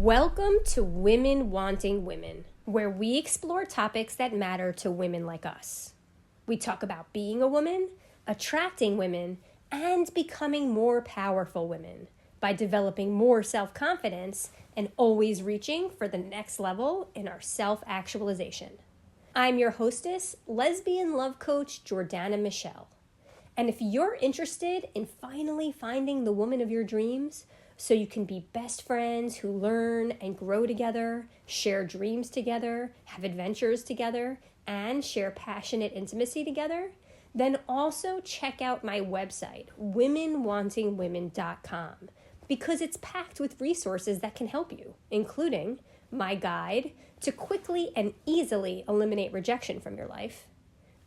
Welcome to Women Wanting Women, where we explore topics that matter to women like us. We talk about being a woman, attracting women, and becoming more powerful women by developing more self-confidence and always reaching for the next level in our self-actualization. I'm your hostess, lesbian love coach Jordana Michelle. And if you're interested in finally finding the woman of your dreams, so you can be best friends who learn and grow together, share dreams together, have adventures together, and share passionate intimacy together, then also check out my website, womenwantingwomen.com, because it's packed with resources that can help you, including my guide to quickly and easily eliminate rejection from your life,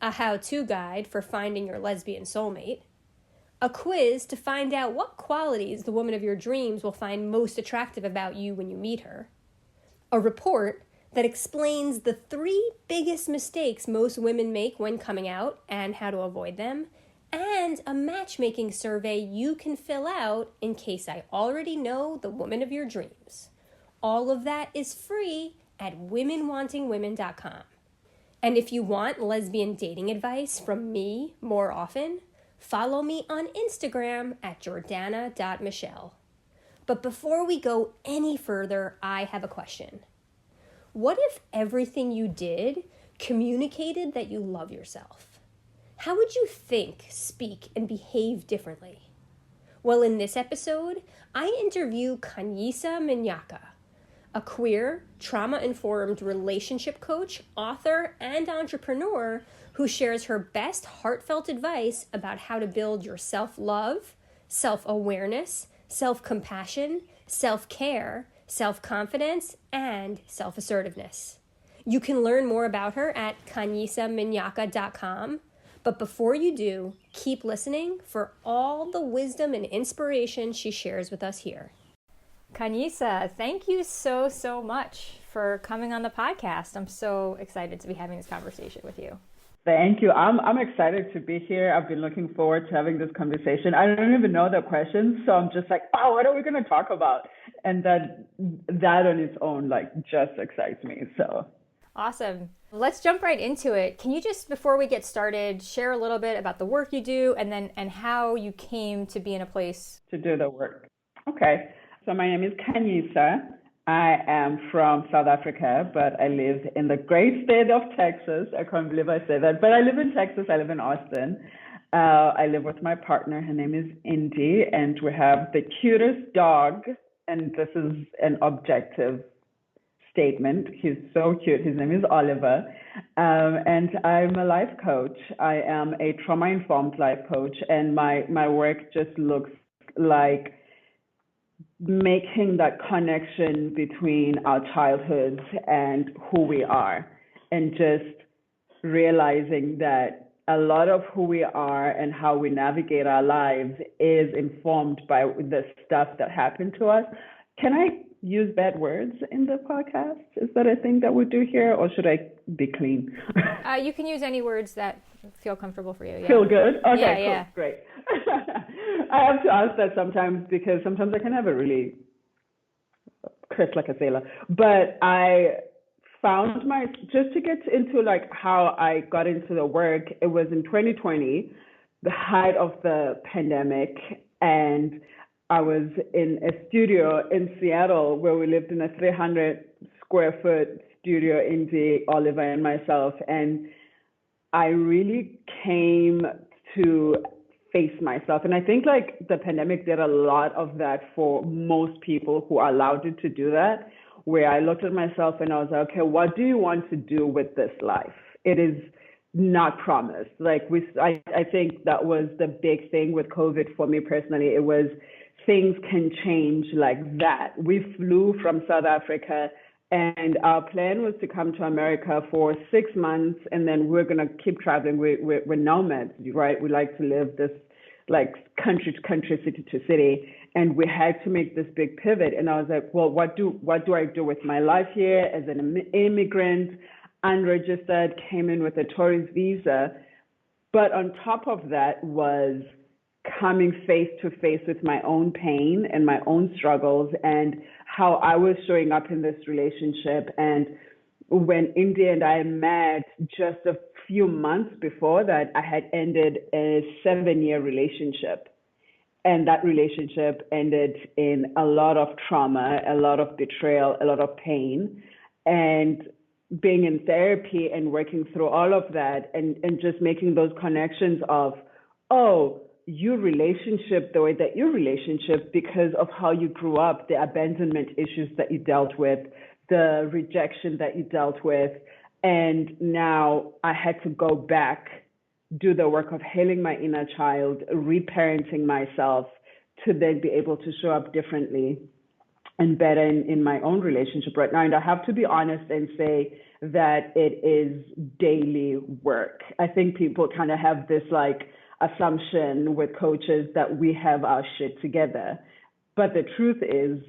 a how-to guide for finding your lesbian soulmate, a quiz to find out what qualities the woman of your dreams will find most attractive about you when you meet her, a report that explains the 3 biggest mistakes most women make when coming out and how to avoid them, and a matchmaking survey you can fill out in case I already know the woman of your dreams. All of that is free at womenwantingwomen.com. And if you want lesbian dating advice from me more often, follow me on Instagram at jordana.michelle. But before we go any further, I have a question. What if everything you did communicated that you love yourself? How would you think, speak, and behave differently? Well, in this episode, I interview Khanyisa Mnyaka, a queer, trauma-informed relationship coach, author, and entrepreneur who shares her best heartfelt advice about how to build your self-love, self-awareness, self-compassion, self-care, self-confidence, and self-assertiveness. You can learn more about her at KhanyisaMnyaka.com, but before you do, keep listening for all the wisdom and inspiration she shares with us here. Khanyisa, thank you so much for coming on the podcast. I'm so excited to be having this conversation with you. Thank you. I'm excited to be here. I've been looking forward to having this conversation. I don't even know the questions, so I'm just like, oh, what are we going to talk about? And that on its own, just excites me. So awesome. Let's jump right into it. Can you just, before we get started, share a little bit about the work you do and how you came to be in a place to do the work? Okay. So my name is Khanyisa. I am from South Africa, but I live in the great state of Texas. I can't believe I say that, but I live in Texas. I live in Austin. I live with my partner. Her name is Indy, and we have the cutest dog. And this is an objective statement. He's so cute. His name is Oliver. And I'm a life coach. I am a trauma-informed life coach, and my work just looks like making that connection between our childhoods and who we are, and just realizing that a lot of who we are and how we navigate our lives is informed by the stuff that happened to us. Can I use bad words in the podcast? Is that a thing that we do here, or should I be clean? You can use any words that feel comfortable for you. Yeah. Feel good? Okay, yeah, cool. Yeah. Great. I have to ask that sometimes because sometimes I can have a really crisp like a sailor. But I found just to get into how I got into the work, it was in 2020, the height of the pandemic, and I was in a studio in Seattle where we lived in a 300 square foot studio, Indy, Oliver, and myself. And I really came to face myself. And I think the pandemic did a lot of that for most people who are allowed to do that, where I looked at myself and I was like, okay, what do you want to do with this life? It is not promised. I think that was the big thing with COVID for me personally. It was things can change like that. We flew from South Africa, and our plan was to come to America for 6 months, and then we're going to keep traveling. We're nomads, right? We like to live this country to country, city to city. And we had to make this big pivot. And I was like, well, what do I do with my life here as an immigrant, unregistered, came in with a tourist visa. But on top of that was coming face to face with my own pain and my own struggles, and how I was showing up in this relationship. And when India and I met just a few months before that, I had ended a 7-year relationship. And that relationship ended in a lot of trauma, a lot of betrayal, a lot of pain. And being in therapy and working through all of that and just making those connections of, oh, your relationship the way that your relationship because of how you grew up, the abandonment issues that you dealt with, the rejection that you dealt with. And now I had to go back, do the work of healing my inner child, reparenting myself to then be able to show up differently and better in my own relationship right now. And I have to be honest and say that it is daily work. I think people kind of have this like assumption with coaches that we have our shit together. But the truth is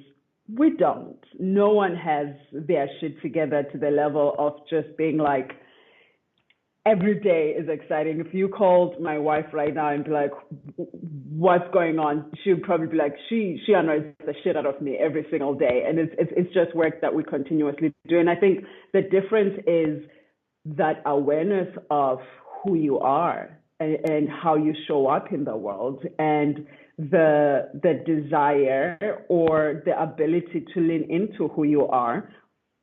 we don't. No one has their shit together to the level of just being like, every day is exciting. If you called my wife right now and be like, what's going on? She would probably be like, she annoys the shit out of me every single day. And it's just work that we continuously do. And I think the difference is that awareness of who you are and how you show up in the world, and the desire or the ability to lean into who you are,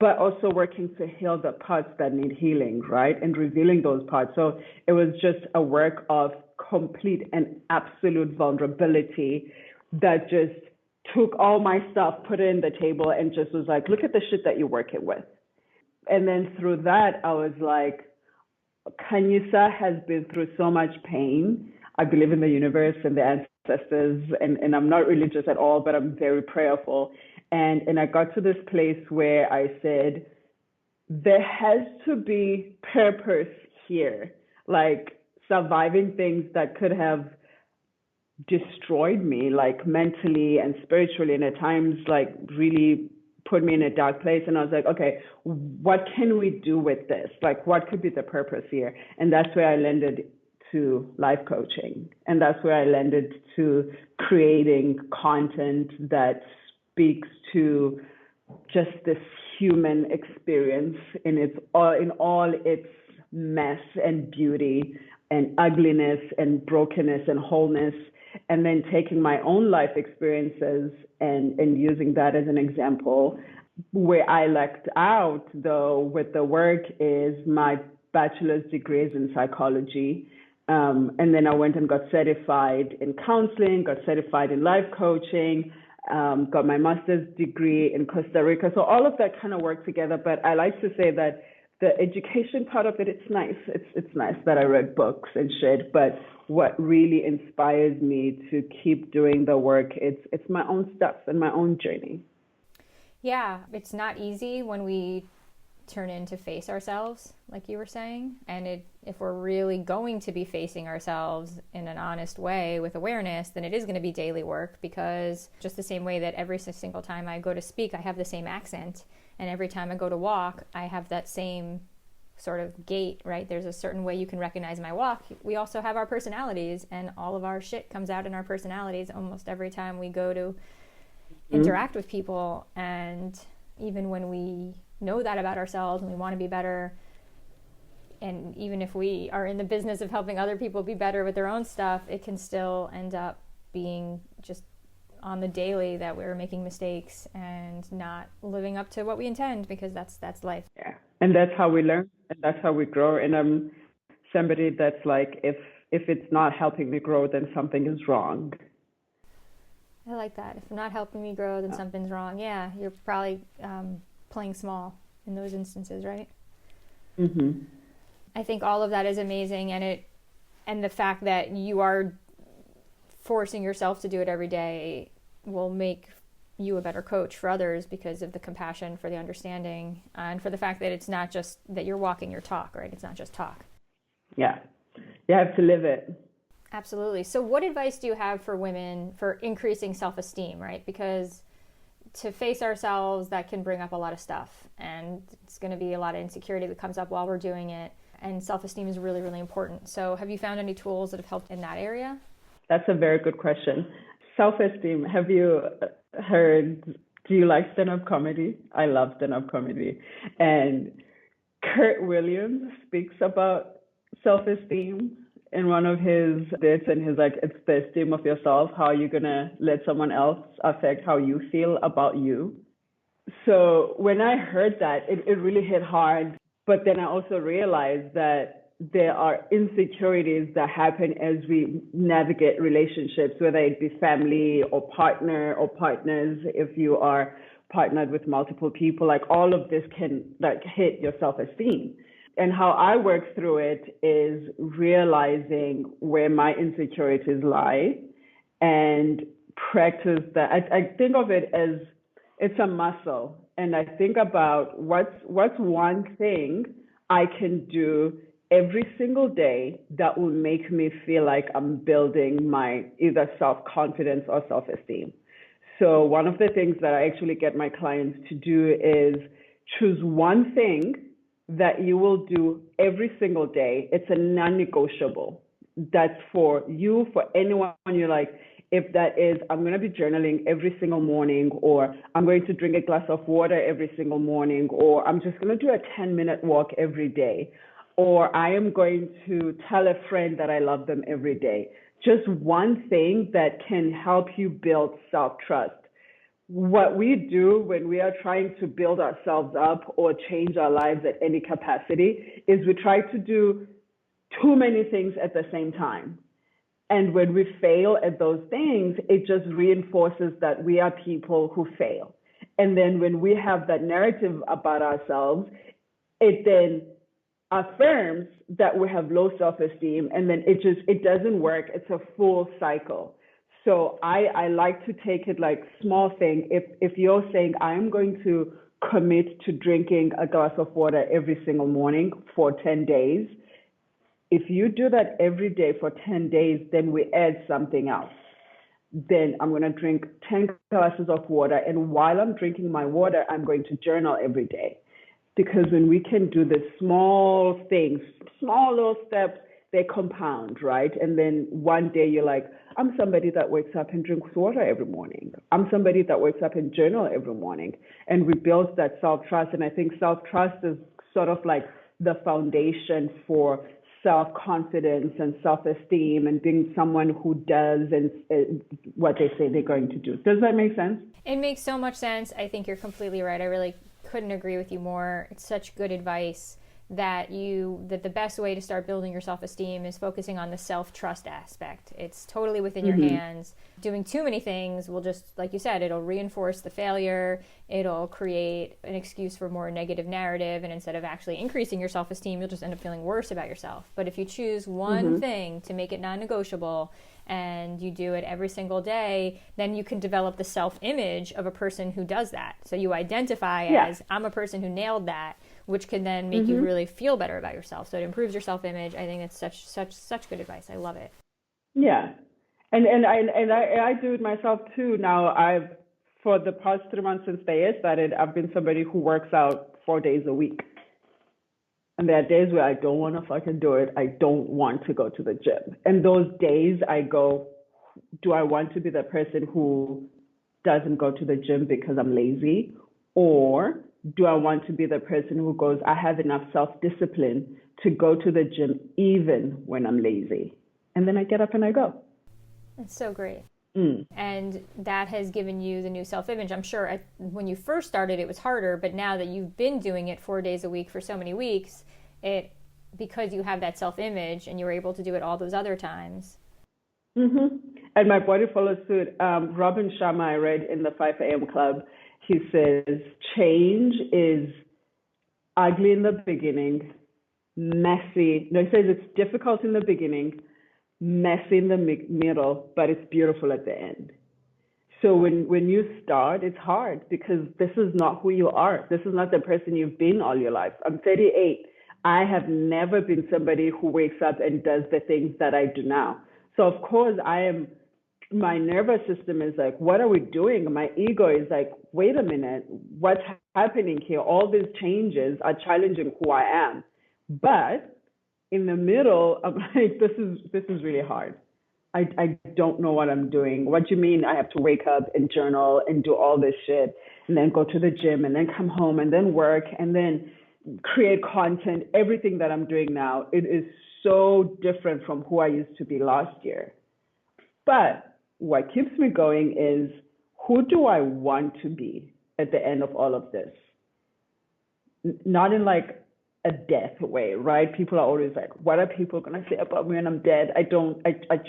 but also working to heal the parts that need healing, right? And revealing those parts. So it was just a work of complete and absolute vulnerability that just took all my stuff, put it in the table, and just was like, look at the shit that you're working with. And then through that, I was like, Khanyisa has been through so much pain. I believe in the universe and the ancestors, and I'm not religious at all, but I'm very prayerful. And I got to this place where I said, there has to be purpose here, like surviving things that could have destroyed me, like mentally and spiritually, and at times like really put me in a dark place. And I was like, okay, what can we do with this? Like, what could be the purpose here? And that's where I landed to life coaching. And that's where I landed to creating content that speaks to just this human experience in all its mess and beauty and ugliness and brokenness and wholeness, and then taking my own life experiences and using that as an example. Where I lucked out, though, with the work is my bachelor's degree is in psychology. And then I went and got certified in counseling, got certified in life coaching, got my master's degree in Costa Rica. So all of that kind of worked together. But I like to say that the education part of it, it's nice. It's nice that I read books and shit. But what really inspires me to keep doing the work, it's my own stuff and my own journey. Yeah, it's not easy when we turn in to face ourselves, like you were saying. And if we're really going to be facing ourselves in an honest way with awareness, then it is going to be daily work, because just the same way that every single time I go to speak, I have the same accent. And every time I go to walk, I have that same sort of gait, right? There's a certain way you can recognize my walk. We also have our personalities, and all of our shit comes out in our personalities almost every time we go to interact with people. And even when we know that about ourselves and we want to be better, and even if we are in the business of helping other people be better with their own stuff, it can still end up being just on the daily that we're making mistakes and not living up to what we intend, because that's life. Yeah, and that's how we learn, and that's how we grow. And I'm somebody that's like, if it's not helping me grow, then something is wrong. I like that. If it's not helping me grow, then something's wrong. Yeah, you're probably playing small in those instances, right? Mm-hmm. I think all of that is amazing, and the fact that you are forcing yourself to do it every day will make you a better coach for others, because of the compassion, for the understanding, and for the fact that it's not just that you're walking your talk, right? It's not just talk. Yeah, you have to live it. Absolutely. So what advice do you have for women for increasing self-esteem, right? Because to face ourselves, that can bring up a lot of stuff, and it's going to be a lot of insecurity that comes up while we're doing it. And self-esteem is really, really important. So have you found any tools that have helped in that area? That's a very good question. Self-esteem, have you heard Do you like stand-up comedy? I love stand-up comedy. And Kurt Williams speaks about self-esteem in one of his bits, and he's like, it's the esteem of yourself. How are you going to let someone else affect how you feel about you? So when I heard that, it really hit hard. But then I also realized that there are insecurities that happen as we navigate relationships, whether it be family or partner or partners. If you are partnered with multiple people, like all of this can like hit your self-esteem. And how I work through it is realizing where my insecurities lie and practice that. I think of it as it's a muscle. And I think about what's one thing I can do every single day that will make me feel like I'm building my either self-confidence or self-esteem. So one of the things that I actually get my clients to do is choose one thing that you will do every single day. It's a non-negotiable. That's for you, for anyone you're like, if that is, I'm going to be journaling every single morning, or I'm going to drink a glass of water every single morning, or I'm just going to do a 10-minute walk every day, or I am going to tell a friend that I love them every day. Just one thing that can help you build self-trust. What we do when we are trying to build ourselves up or change our lives at any capacity is we try to do too many things at the same time. And when we fail at those things, it just reinforces that we are people who fail. And then when we have that narrative about ourselves, it then affirms that we have low self-esteem, and then it doesn't work. It's a full cycle. So I like to take it like small thing. If you're saying I'm going to commit to drinking a glass of water every single morning for 10 days, if you do that every day for 10 days, then we add something else. Then I'm going to drink 10 glasses of water. And while I'm drinking my water, I'm going to journal every day. Because when we can do the small things, small little steps, they compound, right? And then one day you're like, I'm somebody that wakes up and drinks water every morning. I'm somebody that wakes up and journal every morning. And we build that self-trust. And I think self-trust is sort of like the foundation for self-confidence and self-esteem and being someone who does and what they say they're going to do. Does that make sense? It makes so much sense. I think you're completely right. I really couldn't agree with you more. It's such good advice that the best way to start building your self-esteem is focusing on the self-trust aspect. It's totally within your hands. Doing too many things will just, like you said, it'll reinforce the failure. It'll create an excuse for more negative narrative, and instead of actually increasing your self-esteem, you'll just end up feeling worse about yourself. But if you choose one thing to make it non-negotiable and you do it every single day, then you can develop the self-image of a person who does that. So you identify as, I'm a person who nailed that, which can then make you really feel better about yourself. So it improves your self-image. I think it's such good advice. I love it. Yeah. And I do it myself too. Now for the past 3 months since the year started, I've been somebody who works out 4 days a week. And there are days where I don't want to fucking do it. I don't want to go to the gym. And those days I go, do I want to be the person who doesn't go to the gym because I'm lazy? Or do I want to be the person who goes, I have enough self-discipline to go to the gym even when I'm lazy? And then I get up and I go. That's so great. And that has given you the new self-image. I'm sure when you first started, it was harder, but now that you've been doing it 4 days a week for so many weeks, because you have that self-image and you were able to do it all those other times. And my body follows suit. Robin Sharma, I read in the 5 a.m. Club, he says, change is ugly in the beginning, messy. No, he says it's difficult in the beginning, messy in the middle, but it's beautiful at the end. So when you start, it's hard because this is not who you are. This is not the person you've been all your life. I'm 38. I have never been somebody who wakes up and does the things that I do now. So of course my nervous system is like, what are we doing? My ego is like, wait a minute, what's happening here? All these changes are challenging who I am. But in the middle, I'm like, this is really hard. I don't know what I'm doing. What do you mean I have to wake up and journal and do all this shit and then go to the gym and then come home and then work and then create content? Everything that I'm doing now, it is so different from who I used to be last year. But what keeps me going is, who do I want to be at the end of all of this? Not in like a death way, right? People are always like, what are people going to say about me when I'm dead? I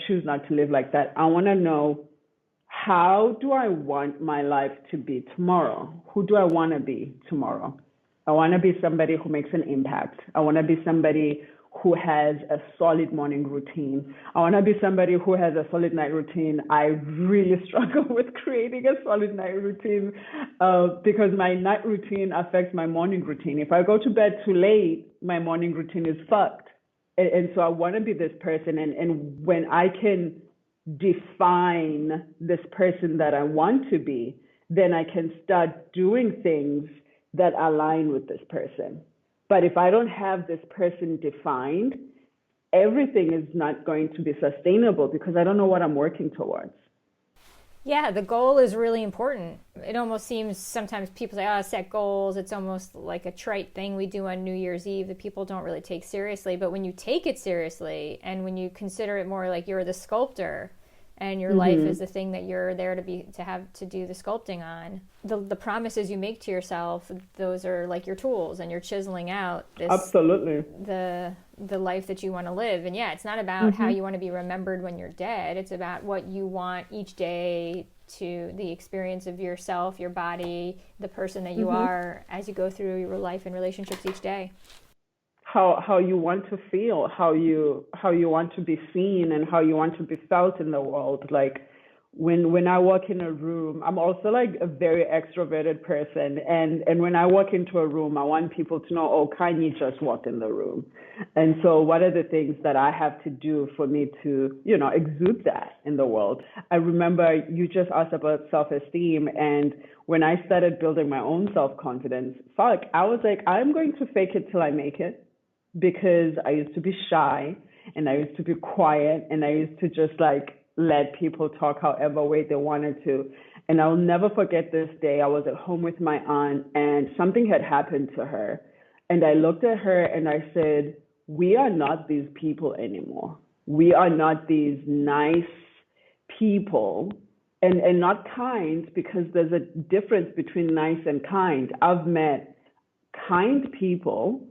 choose not to live like that. I want to know, how do I want my life to be tomorrow? Who do I want to be tomorrow? I want to be somebody who makes an impact. I want to be somebody who has a solid morning routine. I want to be somebody who has a solid night routine. I really struggle with creating a solid night routine because my night routine affects my morning routine. If I go to bed too late, my morning routine is fucked. And so I want to be this person. And when I can define this person that I want to be, then I can start doing things that align with this person. But if I don't have this person defined, everything is not going to be sustainable because I don't know what I'm working towards. Yeah, the goal is really important. It almost seems sometimes people say, oh, set goals. It's almost like a trite thing we do on New Year's Eve that people don't really take seriously. But when you take it seriously and when you consider it more like you're the sculptor and your life is the thing that you're there to have to do the sculpting on, the promises you make to yourself, those are like your tools, and you're chiseling out this, absolutely, the life that you want to live. And yeah, it's not about how you want to be remembered when you're dead. It's about what you want each day, to the experience of yourself, your body, the person that you are as you go through your life and relationships each day. How you want to feel, how you want to be seen, and how you want to be felt in the world. Like when I walk in a room, I'm also like a very extroverted person, and when I walk into a room, I want people to know, oh, Kanye just walked in the room. And so what are the things that I have to do for me to, exude that in the world? I remember you just asked about self-esteem, and when I started building my own self-confidence, I was like, I'm going to fake it till I make it. Because I used to be shy and I used to be quiet and I used to just like let people talk however way they wanted to. And I'll never forget this day. I was at home with my aunt and something had happened to her. And I looked at her and I said, we are not these people anymore. We are not these nice people and not kind, because there's a difference between nice and kind. I've met kind people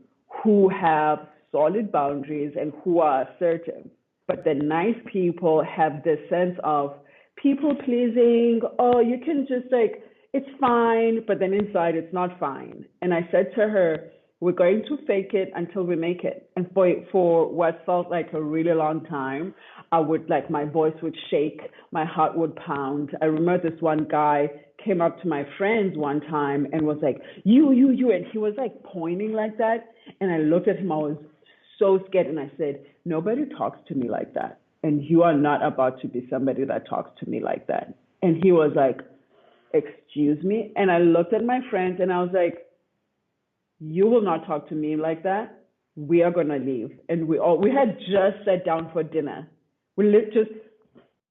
who have solid boundaries and who are assertive. But the nice people have this sense of people pleasing. Oh, you can just like, it's fine, but then inside it's not fine. And I said to her, we're going to fake it until we make it. And for what felt like a really long time, my voice would shake, my heart would pound. I remember this one guy came up to my friends one time and was like, you, and he was like pointing like that. And I looked at him, I was so scared, and I said, nobody talks to me like that. And you are not about to be somebody that talks to me like that. And he was like, excuse me? And I looked at my friends and I was like, you will not talk to me like that. We are going to leave. And we had just sat down for dinner. We just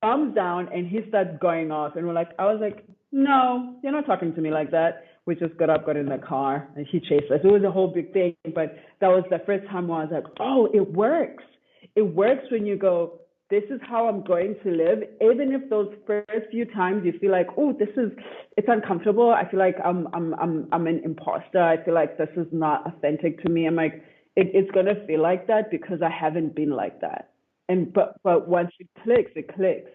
thumbs down, and he started going off. And I was like, no, you're not talking to me like that. We just got in the car, and he chased us. It was a whole big thing, but that was the first time I was like, oh, it works. It works when you go, this is how I'm going to live. Even if those first few times you feel like, oh, it's uncomfortable. I feel like I'm an imposter. I feel like this is not authentic to me. I'm like, it's going to feel like that because I haven't been like that. But once it clicks, it clicks.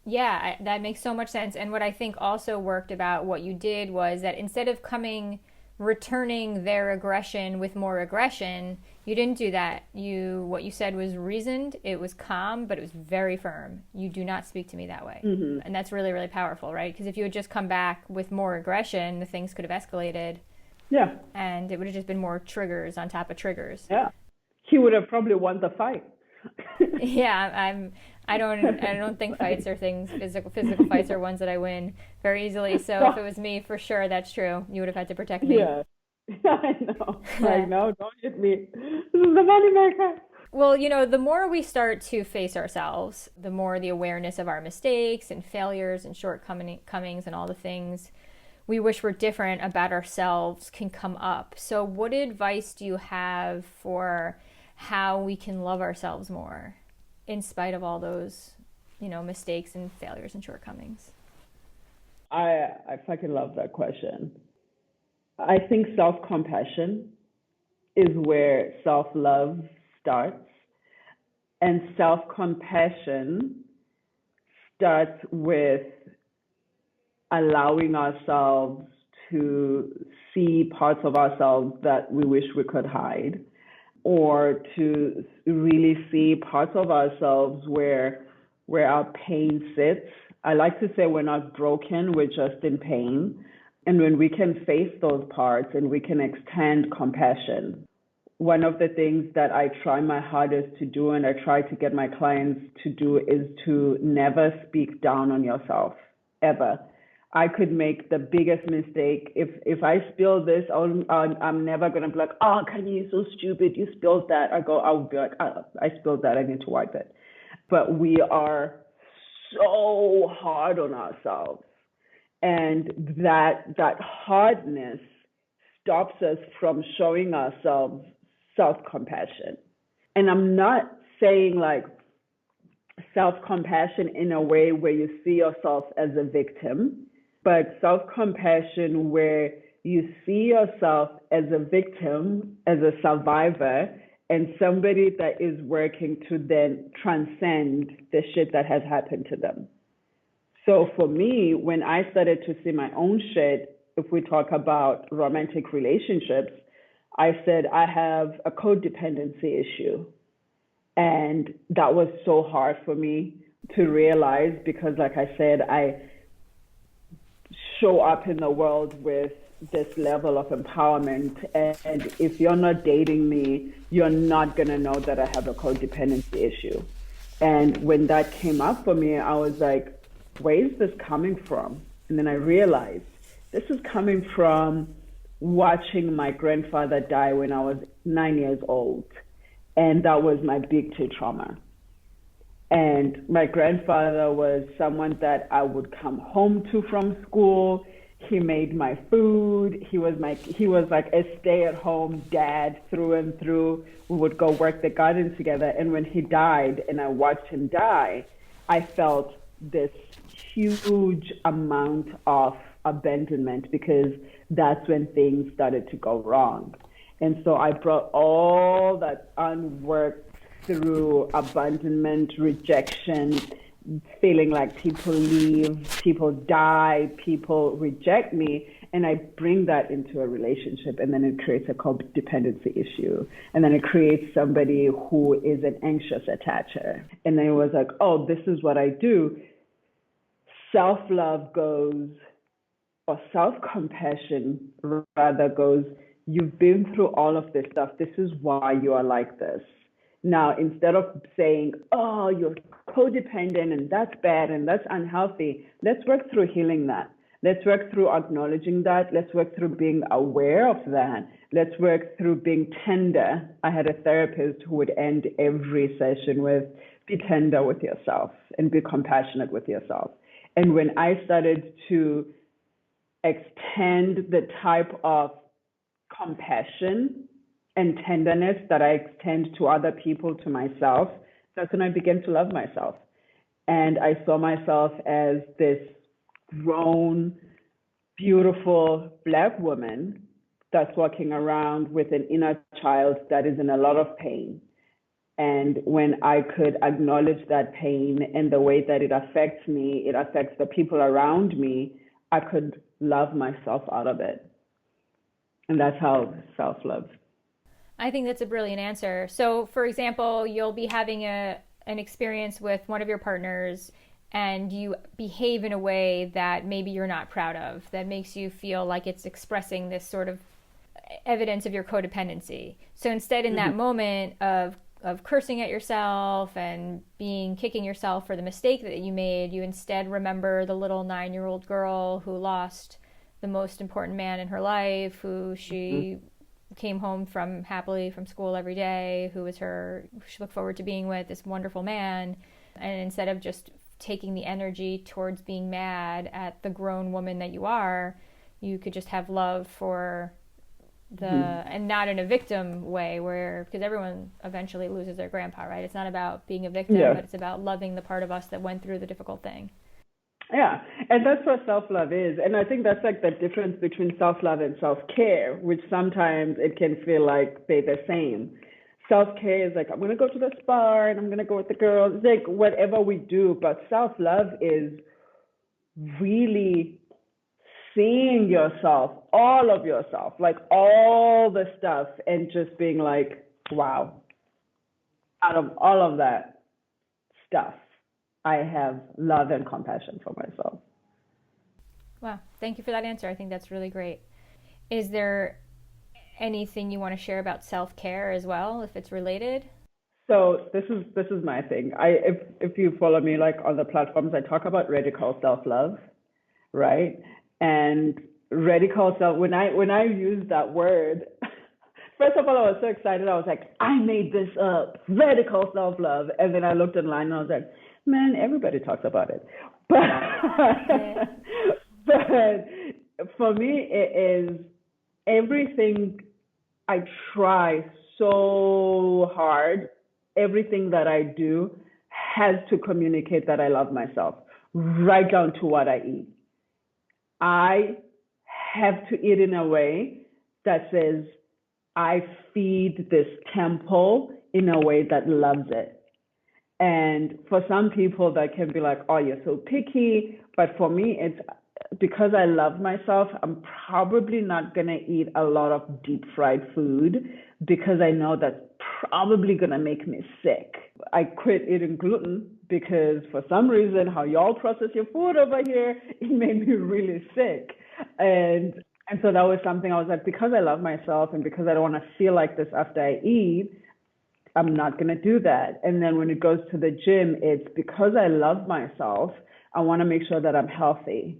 Yeah, that makes so much sense. And what I think also worked about what you did was that instead of returning their aggression with more aggression, you didn't do that. What you said was reasoned, it was calm, but it was very firm. You do not speak to me that way. And that's really, really powerful, right? Because if you had just come back with more aggression, the things could have escalated. Yeah. And it would have just been more triggers on top of triggers. Yeah. He would have probably won the fight. Yeah, I don't think fights are things. Physical fights are ones that I win very easily. So if it was me, for sure, that's true. You would have had to protect me. Yeah, I know. Like, no, don't hit me. This is the money maker. Well, the more we start to face ourselves, the more the awareness of our mistakes and failures and shortcomings and all the things we wish were different about ourselves can come up. So what advice do you have for how we can love ourselves more in spite of all those, mistakes and failures and shortcomings? I fucking love that question. I think self-compassion is where self-love starts. And self-compassion starts with allowing ourselves to see parts of ourselves that we wish we could hide, or to really see parts of ourselves where our pain sits. I like to say we're not broken, we're just in pain. And when we can face those parts and we can extend compassion, one of the things that I try my hardest to do and I try to get my clients to do is to never speak down on yourself, ever. I could make the biggest mistake. If I spill this, I'm never going to be like, oh, Kanye, you're so stupid, you spilled that. I'll be like, I spilled that, I need to wipe it. But we are so hard on ourselves. And that hardness stops us from showing ourselves self-compassion. And I'm not saying like self-compassion in a way where you see yourself as a victim, but self-compassion where you see yourself as a victim, as a survivor, and somebody that is working to then transcend the shit that has happened to them. So for me, when I started to see my own shit, if we talk about romantic relationships, I said I have a codependency issue. And that was so hard for me to realize because, like I said, I show up in the world with this level of empowerment. And if you're not dating me, you're not going to know that I have a codependency issue. And when that came up for me, I was like, where is this coming from? And then I realized this is coming from watching my grandfather die when I was 9 years old. And that was my big two trauma. And my grandfather was someone that I would come home to from school. He made my food. He was like a stay-at-home dad through and through. We would go work the garden together. And when he died and I watched him die, I felt this huge amount of abandonment because that's when things started to go wrong. And so I brought all that unworked through abandonment, rejection, feeling like people leave, people die, people reject me, and I bring that into a relationship, and then it creates a codependency issue. And then it creates somebody who is an anxious attacher. And then it was like, oh, this is what I do. Self-love goes, or self-compassion rather goes, you've been through all of this stuff. This is why you are like this. Now, instead of saying, oh, you're codependent and that's bad and that's unhealthy, let's work through healing that. Let's work through acknowledging that. Let's work through being aware of that. Let's work through being tender. I had a therapist who would end every session with, be tender with yourself and be compassionate with yourself. And when I started to extend the type of compassion and tenderness that I extend to other people, to myself, that's when I began to love myself. And I saw myself as this grown, beautiful Black woman that's walking around with an inner child that is in a lot of pain. And when I could acknowledge that pain and the way that it affects me, it affects the people around me, I could love myself out of it. And that's how self-love. I think that's a brilliant answer. So, for example, you'll be having an experience with one of your partners and you behave in a way that maybe you're not proud of, that makes you feel like it's expressing this sort of evidence of your codependency. So instead, in that moment of cursing at yourself and kicking yourself for the mistake that you made, you instead remember the little 9-year-old girl who lost the most important man in her life, who she came home happily from school every day, who was she looked forward to being with, this wonderful man. And instead of just taking the energy towards being mad at the grown woman that you are, you could just have love for and not in a victim way, because everyone eventually loses their grandpa, right? It's not about being a victim, but it's about loving the part of us that went through the difficult thing. Yeah, and that's what self-love is. And I think that's like the difference between self-love and self-care, which sometimes it can feel like they're the same. Self-care is like, I'm going to go to the spa and I'm going to go with the girls. It's like whatever we do. But self-love is really seeing yourself, all of yourself, like all the stuff, and just being like, wow, out of all of that stuff, I have love and compassion for myself. Wow. Thank you for that answer. I think that's really great. Is there anything you want to share about self-care as well, if it's related? So this is my thing. If you follow me like on the platforms, I talk about radical self-love, right? And radical self, when I use that word, first of all, I was so excited. I was like, I made this up, radical self-love. And then I looked online and I was like, man, everybody talks about it. But for me, it is everything. I try so hard. Everything that I do has to communicate that I love myself, right down to what I eat. I have to eat in a way that says, I feed this temple in a way that loves it. And for some people, that can be like, oh, you're so picky. But for me, it's because I love myself, I'm probably not going to eat a lot of deep fried food because I know that's probably going to make me sick. I quit eating gluten because for some reason, how y'all process your food over here, it made me really sick. And so that was something I was like, because I love myself and because I don't want to feel like this after I eat, I'm not going to do that. And then when it goes to the gym, it's because I love myself, I want to make sure that I'm healthy.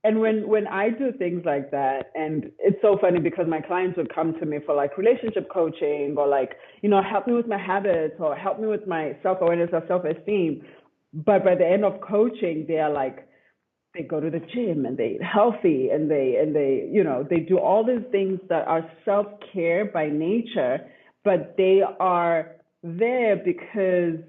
And when I do things like that, and it's so funny because my clients would come to me for like relationship coaching or like, help me with my habits or help me with my self-awareness or self-esteem. But by the end of coaching, they are like, they go to the gym and they eat healthy and they do all these things that are self-care by nature, but they are there because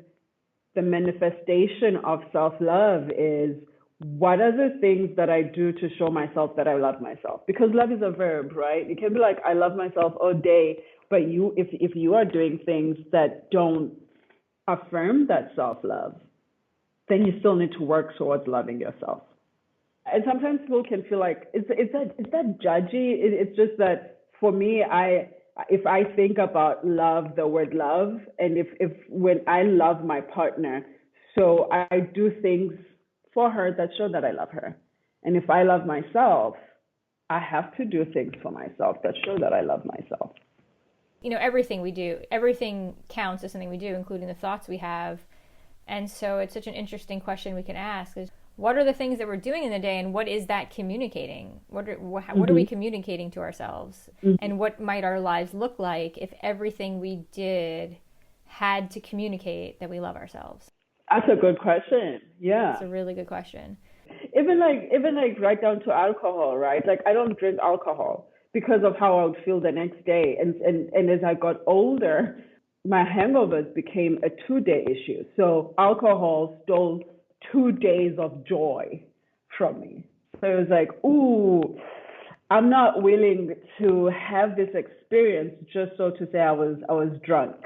the manifestation of self-love is, what are the things that I do to show myself that I love myself? Because love is a verb, right? You can be like, I love myself all day, but if you are doing things that don't affirm that self-love, then you still need to work towards loving yourself. And sometimes people can feel like, is that judgy? It's just that for me, if I think about love, the word love, and if when I love my partner, so I do things for her that show that I love her. And if I love myself, I have to do things for myself that show that I love myself. Everything we do, everything counts as something we do, including the thoughts we have. And so it's such an interesting question we can ask is, what are the things that we're doing in the day, and what is that communicating? What are we communicating to ourselves? Mm-hmm. And what might our lives look like if everything we did had to communicate that we love ourselves? That's a good question. Yeah. It's a really good question. Even like right down to alcohol, right? Like I don't drink alcohol because of how I would feel the next day. And as I got older, my hangovers became a 2-day issue. So alcohol stole 2 days of joy from me. So it was like, ooh, I'm not willing to have this experience just so to say I was drunk.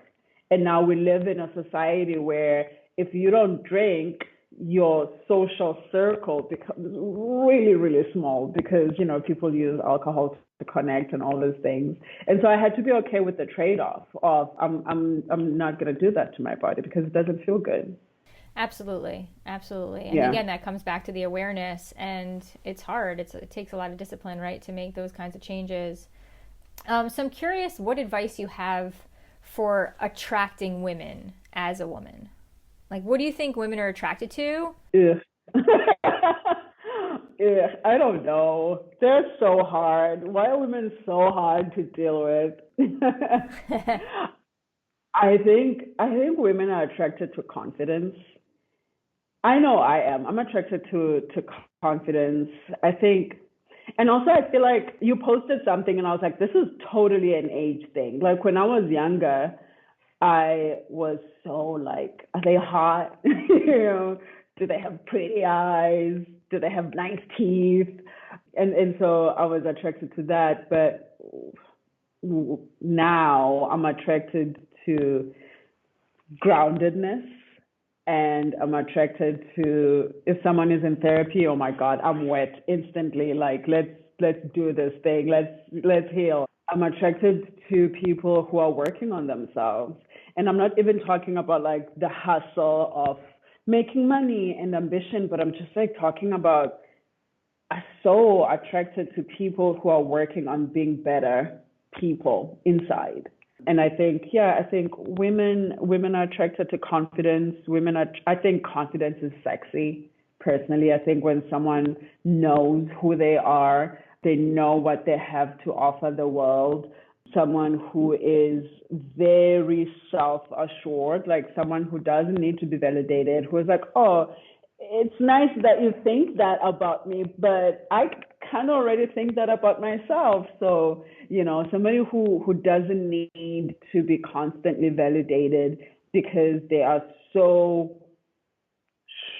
And now we live in a society where if you don't drink, your social circle becomes really, really small because, people use alcohol to connect and all those things. And so I had to be okay with the trade-off of I'm not going to do that to my body because it doesn't feel good. Absolutely. And again, that comes back to the awareness, and it's hard. It takes a lot of discipline, right, to make those kinds of changes. So I'm curious what advice you have for attracting women as a woman. Like, what do you think women are attracted to? Yeah. I don't know. They're so hard. Why are women so hard to deal with? I think women are attracted to confidence. I know I am. I'm attracted to confidence. I think, and also I feel like you posted something and I was like, this is totally an age thing. Like when I was younger, I was so like, are they hot? Do they have pretty eyes? Do they have nice teeth? And so I was attracted to that. But now I'm attracted to groundedness, and I'm attracted to, if someone is in therapy, oh my God, I'm wet instantly. Like let's do this thing. Let's heal. I'm attracted to people who are working on themselves. And I'm not even talking about like the hustle of making money and ambition, but I'm just like talking about, I'm so attracted to people who are working on being better people inside. And I think, yeah, I think women are attracted to confidence. I think confidence is sexy. Personally, I think when someone knows who they are, they know what they have to offer the world. Someone who is very self-assured, like someone who doesn't need to be validated, who is like, oh, it's nice that you think that about me, but I kind of already think that about myself. So, somebody who doesn't need to be constantly validated because they are so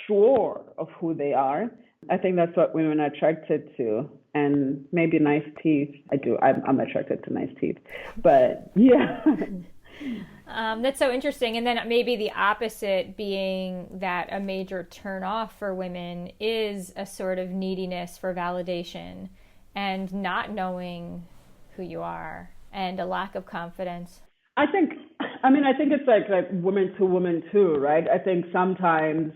sure of who they are. I think that's what women are attracted to. And maybe nice teeth. I'm attracted to nice teeth. But yeah. That's so interesting. And then maybe the opposite being that a major turnoff for women is a sort of neediness for validation and not knowing who you are and a lack of confidence. I think it's like woman to woman too, right? I think sometimes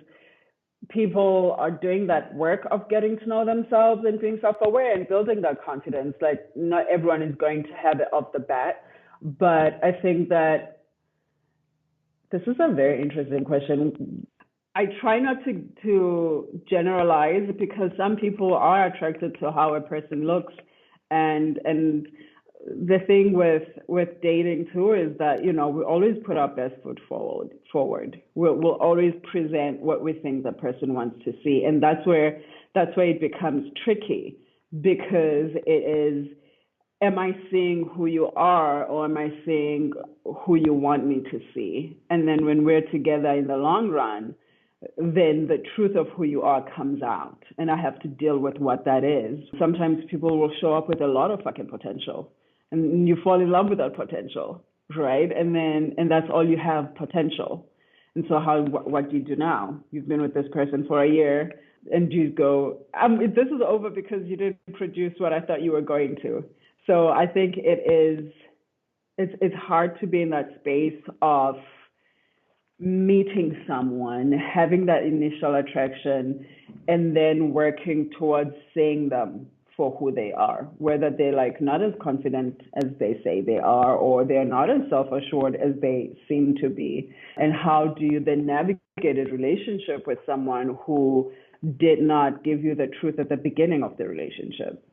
people are doing that work of getting to know themselves and being self-aware and building that confidence. Like not everyone is going to have it off the bat, but I think that this is a very interesting question. I try not to generalize because some people are attracted to how a person looks, and the thing with dating too is that we always put our best foot forward. We'll always present what we think the person wants to see, and that's where it becomes tricky, because it is, am I seeing who you are, or am I seeing who you want me to see? And then when we're together in the long run, then the truth of who you are comes out, and I have to deal with what that is. Sometimes people will show up with a lot of fucking potential, and you fall in love with that potential, right? And that's all you have, potential. And so what do you do now? You've been with this person for a year, and you go, this is over because you didn't produce what I thought you were going to. So I think it's hard to be in that space of meeting someone, having that initial attraction, and then working towards seeing them for who they are, whether they're like not as confident as they say they are, or they're not as self-assured as they seem to be. And how do you then navigate a relationship with someone who did not give you the truth at the beginning of the relationship?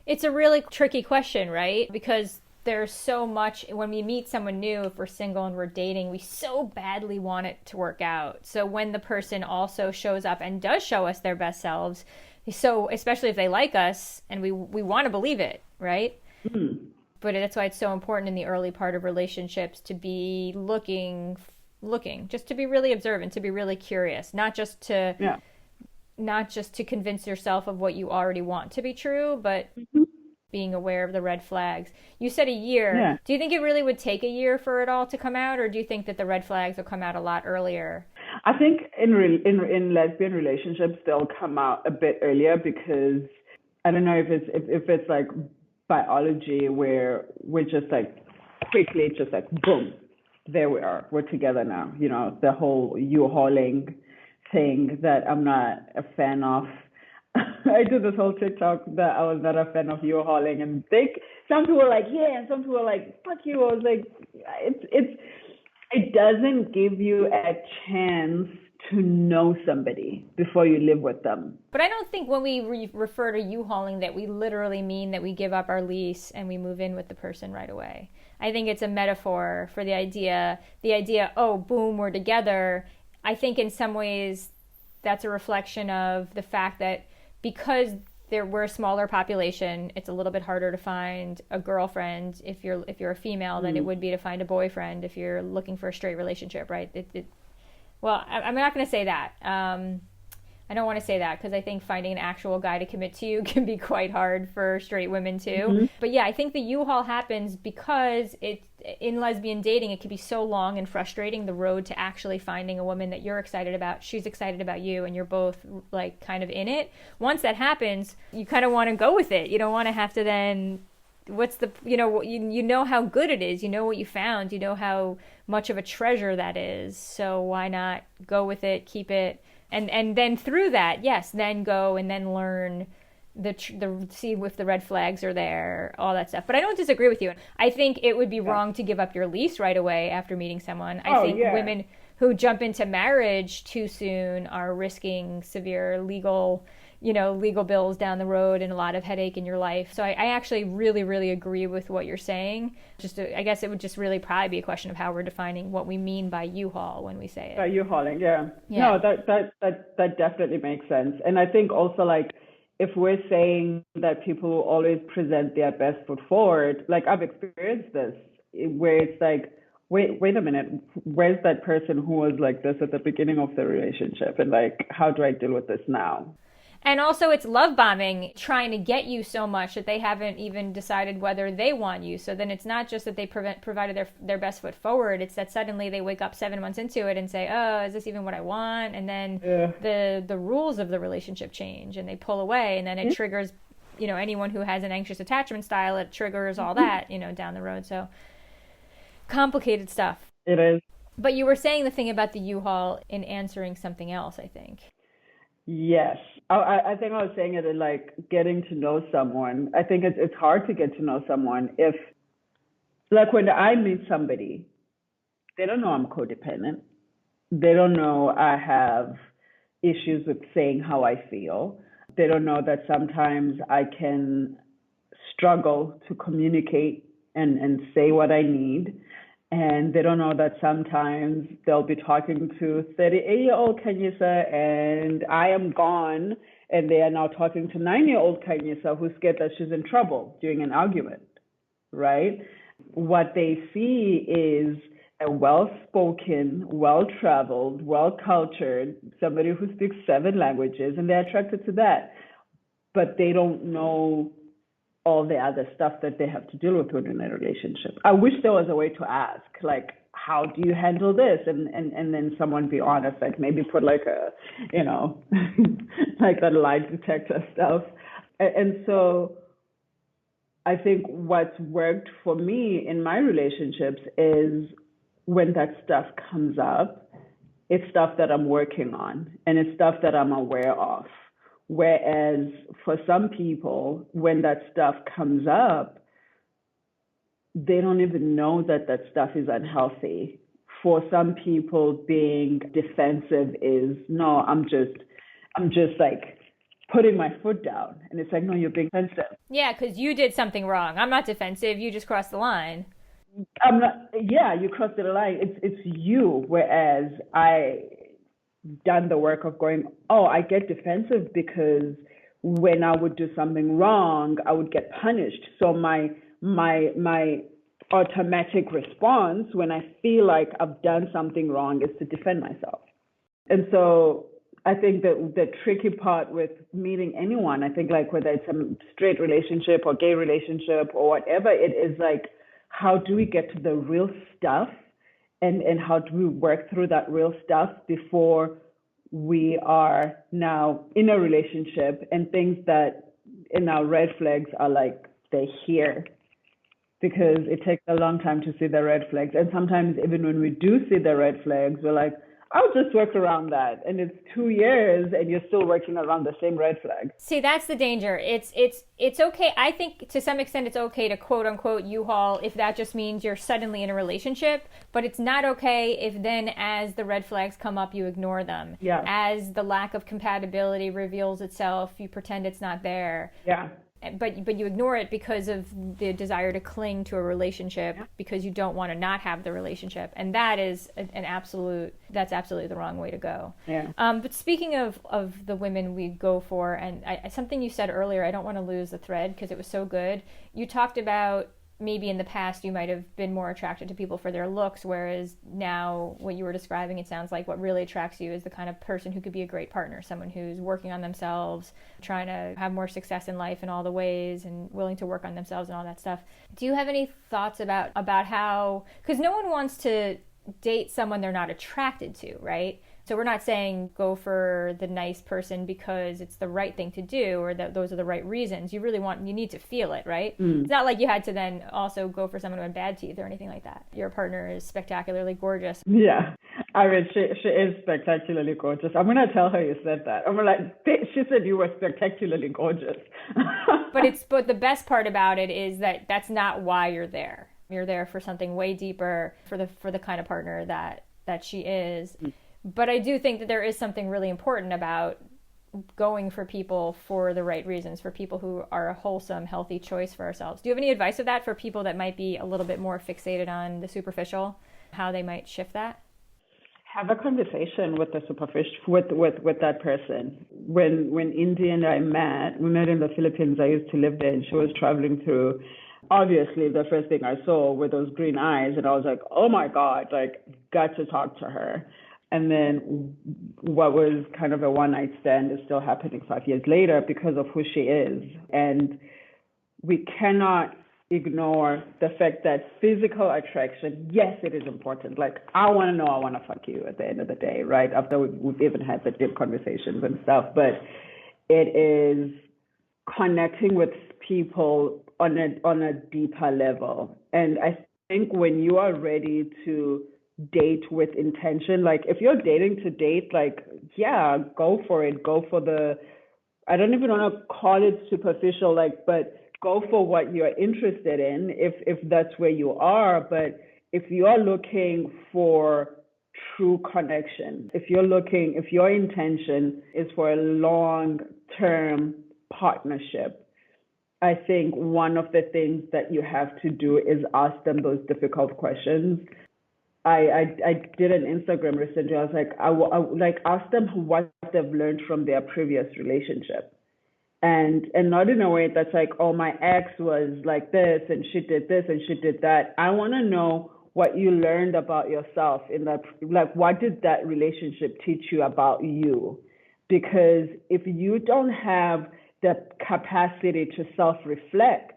It's a really tricky question, right? Because there's so much, when we meet someone new, if we're single and we're dating, we so badly want it to work out. So when the person also shows up and does show us their best selves, so especially if they like us, and we want to believe it, right? Mm-hmm. But that's why it's so important in the early part of relationships to be looking, just to be really observant, to be really curious, not just to convince yourself of what you already want to be true, but being aware of the red flags. You said a year. Yeah. Do you think it really would take a year for it all to come out, or do you think that the red flags will come out a lot earlier? I think in lesbian relationships they'll come out a bit earlier, because I don't know if it's like biology, where we're just like quickly just like boom, there we are, we're together now. The whole U-hauling thing that I'm not a fan of. I did this whole TikTok that I was not a fan of U-hauling, and some people were like, yeah, and some people were like, fuck you. I was like, it doesn't give you a chance to know somebody before you live with them. But I don't think when we refer to U-hauling that we literally mean that we give up our lease and we move in with the person right away. I think it's a metaphor for the idea, oh, boom, we're together. I think in some ways that's a reflection of the fact that because we're a smaller population, it's a little bit harder to find a girlfriend if you're a female than it would be to find a boyfriend if you're looking for a straight relationship, right? Well, I'm not going to say that. I don't want to say that because I think finding an actual guy to commit to you can be quite hard for straight women too. Mm-hmm. But yeah, I think the U-Haul happens because in lesbian dating, it can be so long and frustrating, the road to actually finding a woman that you're excited about, she's excited about you, and you're both like kind of in it. Once that happens, you kind of want to go with it. You don't want to have to then, you know how good it is, you know what you found, you know how much of a treasure that is. So why not go with it, keep it, and then through that, yes, then go and then learn see if the red flags are there, all that stuff. But I don't disagree with you. I think it would be wrong to give up your lease right away after meeting someone. I think women who jump into marriage too soon are risking severe legal bills down the road and a lot of headache in your life. So I actually really, really agree with what you're saying. I guess it would just really probably be a question of how we're defining what we mean by U-Haul when we say it. By U-Hauling, yeah. No, that definitely makes sense. And I think also, like, if we're saying that people will always present their best foot forward, like I've experienced this, where it's like, wait a minute, where's that person who was like this at the beginning of the relationship? And like, how do I deal with this now? And also it's love bombing, trying to get you so much that they haven't even decided whether they want you. So then it's not just that they provided their best foot forward. It's that suddenly they wake up 7 months into it and say, oh, is this even what I want? And then the rules of the relationship change and they pull away. And then it triggers, anyone who has an anxious attachment style, it triggers all that, down the road. So complicated stuff. It is. But you were saying the thing about the U-Haul in answering something else, I think. Yes. I think I was saying it in like getting to know someone. I think it's hard to get to know someone if, like when I meet somebody, they don't know I'm codependent. They don't know I have issues with saying how I feel. They don't know that sometimes I can struggle to communicate and say what I need. And they don't know that sometimes they'll be talking to 38-year-old Khanyisa and I am gone, and they are now talking to 9-year-old Khanyisa who's scared that she's in trouble during an argument, right? What they see is a well-spoken, well-traveled, well-cultured, somebody who speaks 7 languages, and they're attracted to that. But they don't know all the other stuff that they have to deal with within a relationship. I wish there was a way to ask, like, how do you handle this? And then someone be honest, like maybe put like a, like that lie detector stuff. And so I think what's worked for me in my relationships is when that stuff comes up, it's stuff that I'm working on and it's stuff that I'm aware of. Whereas for some people, when that stuff comes up, they don't even know that stuff is unhealthy. For some people, being defensive is, no, I'm just like putting my foot down. And it's like, no, you're being defensive. Yeah, because you did something wrong. I'm not defensive. You just crossed the line. I'm not. Yeah, you crossed the line. It's you. Whereas I done the work of going, oh, I get defensive because when I would do something wrong, I would get punished. So my automatic response when I feel like I've done something wrong is to defend myself. And so I think that the tricky part with meeting anyone, I think like whether it's a straight relationship or gay relationship or whatever, it is like, how do we get to the real stuff? And how do we work through that real stuff before we are now in a relationship and things that in our red flags are like, they're here. Because it takes a long time to see the red flags. And sometimes even when we do see the red flags, we're like, I'll just work around that. And it's 2 years and you're still working around the same red flag. See, that's the danger. It's okay. I think to some extent it's okay to quote unquote U-Haul if that just means you're suddenly in a relationship, but it's not okay if then as the red flags come up, you ignore them. Yeah. As the lack of compatibility reveals itself, you pretend it's not there. Yeah. But you ignore it because of the desire to cling to a relationship, because you don't want to not have the relationship, and that is that's absolutely the wrong way to go. Yeah. But speaking of the women we go for, and something you said earlier, I don't want to lose the thread because it was so good. You talked about maybe in the past you might have been more attracted to people for their looks, whereas now what you were describing, it sounds like what really attracts you is the kind of person who could be a great partner, someone who's working on themselves, trying to have more success in life in all the ways, and willing to work on themselves and all that stuff. Do you have any thoughts about how, because no one wants to date someone they're not attracted to, right? So we're not saying go for the nice person because it's the right thing to do or that those are the right reasons. You need to feel it, right? It's not like you had to then also go for someone who had bad teeth or anything like that. Your partner is spectacularly gorgeous. Yeah. I mean, she is spectacularly gorgeous. I'm going to tell her you said that. I'm like, she said you were spectacularly gorgeous. But the best part about it is that that's not why you're there. You're there for something way deeper, for the kind of partner that she is. But I do think that there is something really important about going for people for the right reasons, for people who are a wholesome, healthy choice for ourselves. Do you have any advice of that for people that might be a little bit more fixated on the superficial, how they might shift that? Have a conversation with the superficial, with that person. When Indy and I met, we met in the Philippines. I used to live there, and she was traveling through. Obviously, the first thing I saw were those green eyes, and I was like, oh my God, like, got to talk to her. And then what was kind of a one-night stand is still happening 5 years later because of who she is. And we cannot ignore the fact that physical attraction, yes, it is important. Like, I want to know I want to fuck you at the end of the day, right? After we've even had the deep conversations and stuff. But it is connecting with people on a deeper level. And I think when you are ready to date with intention, like if you're dating to date, like, yeah, go for it. Go for I don't even want to call it superficial, like, but go for what you're interested in if that's where you are. But if you're looking for true connection, if your intention is for a long-term partnership, I think one of the things that you have to do is ask them those difficult questions. I did an Instagram recently. I was like, I ask them what they've learned from their previous relationship, and not in a way that's like, oh, my ex was like this and she did this and she did that. I want to know what you learned about yourself in that, like, what did that relationship teach you about you? Because if you don't have the capacity to self-reflect,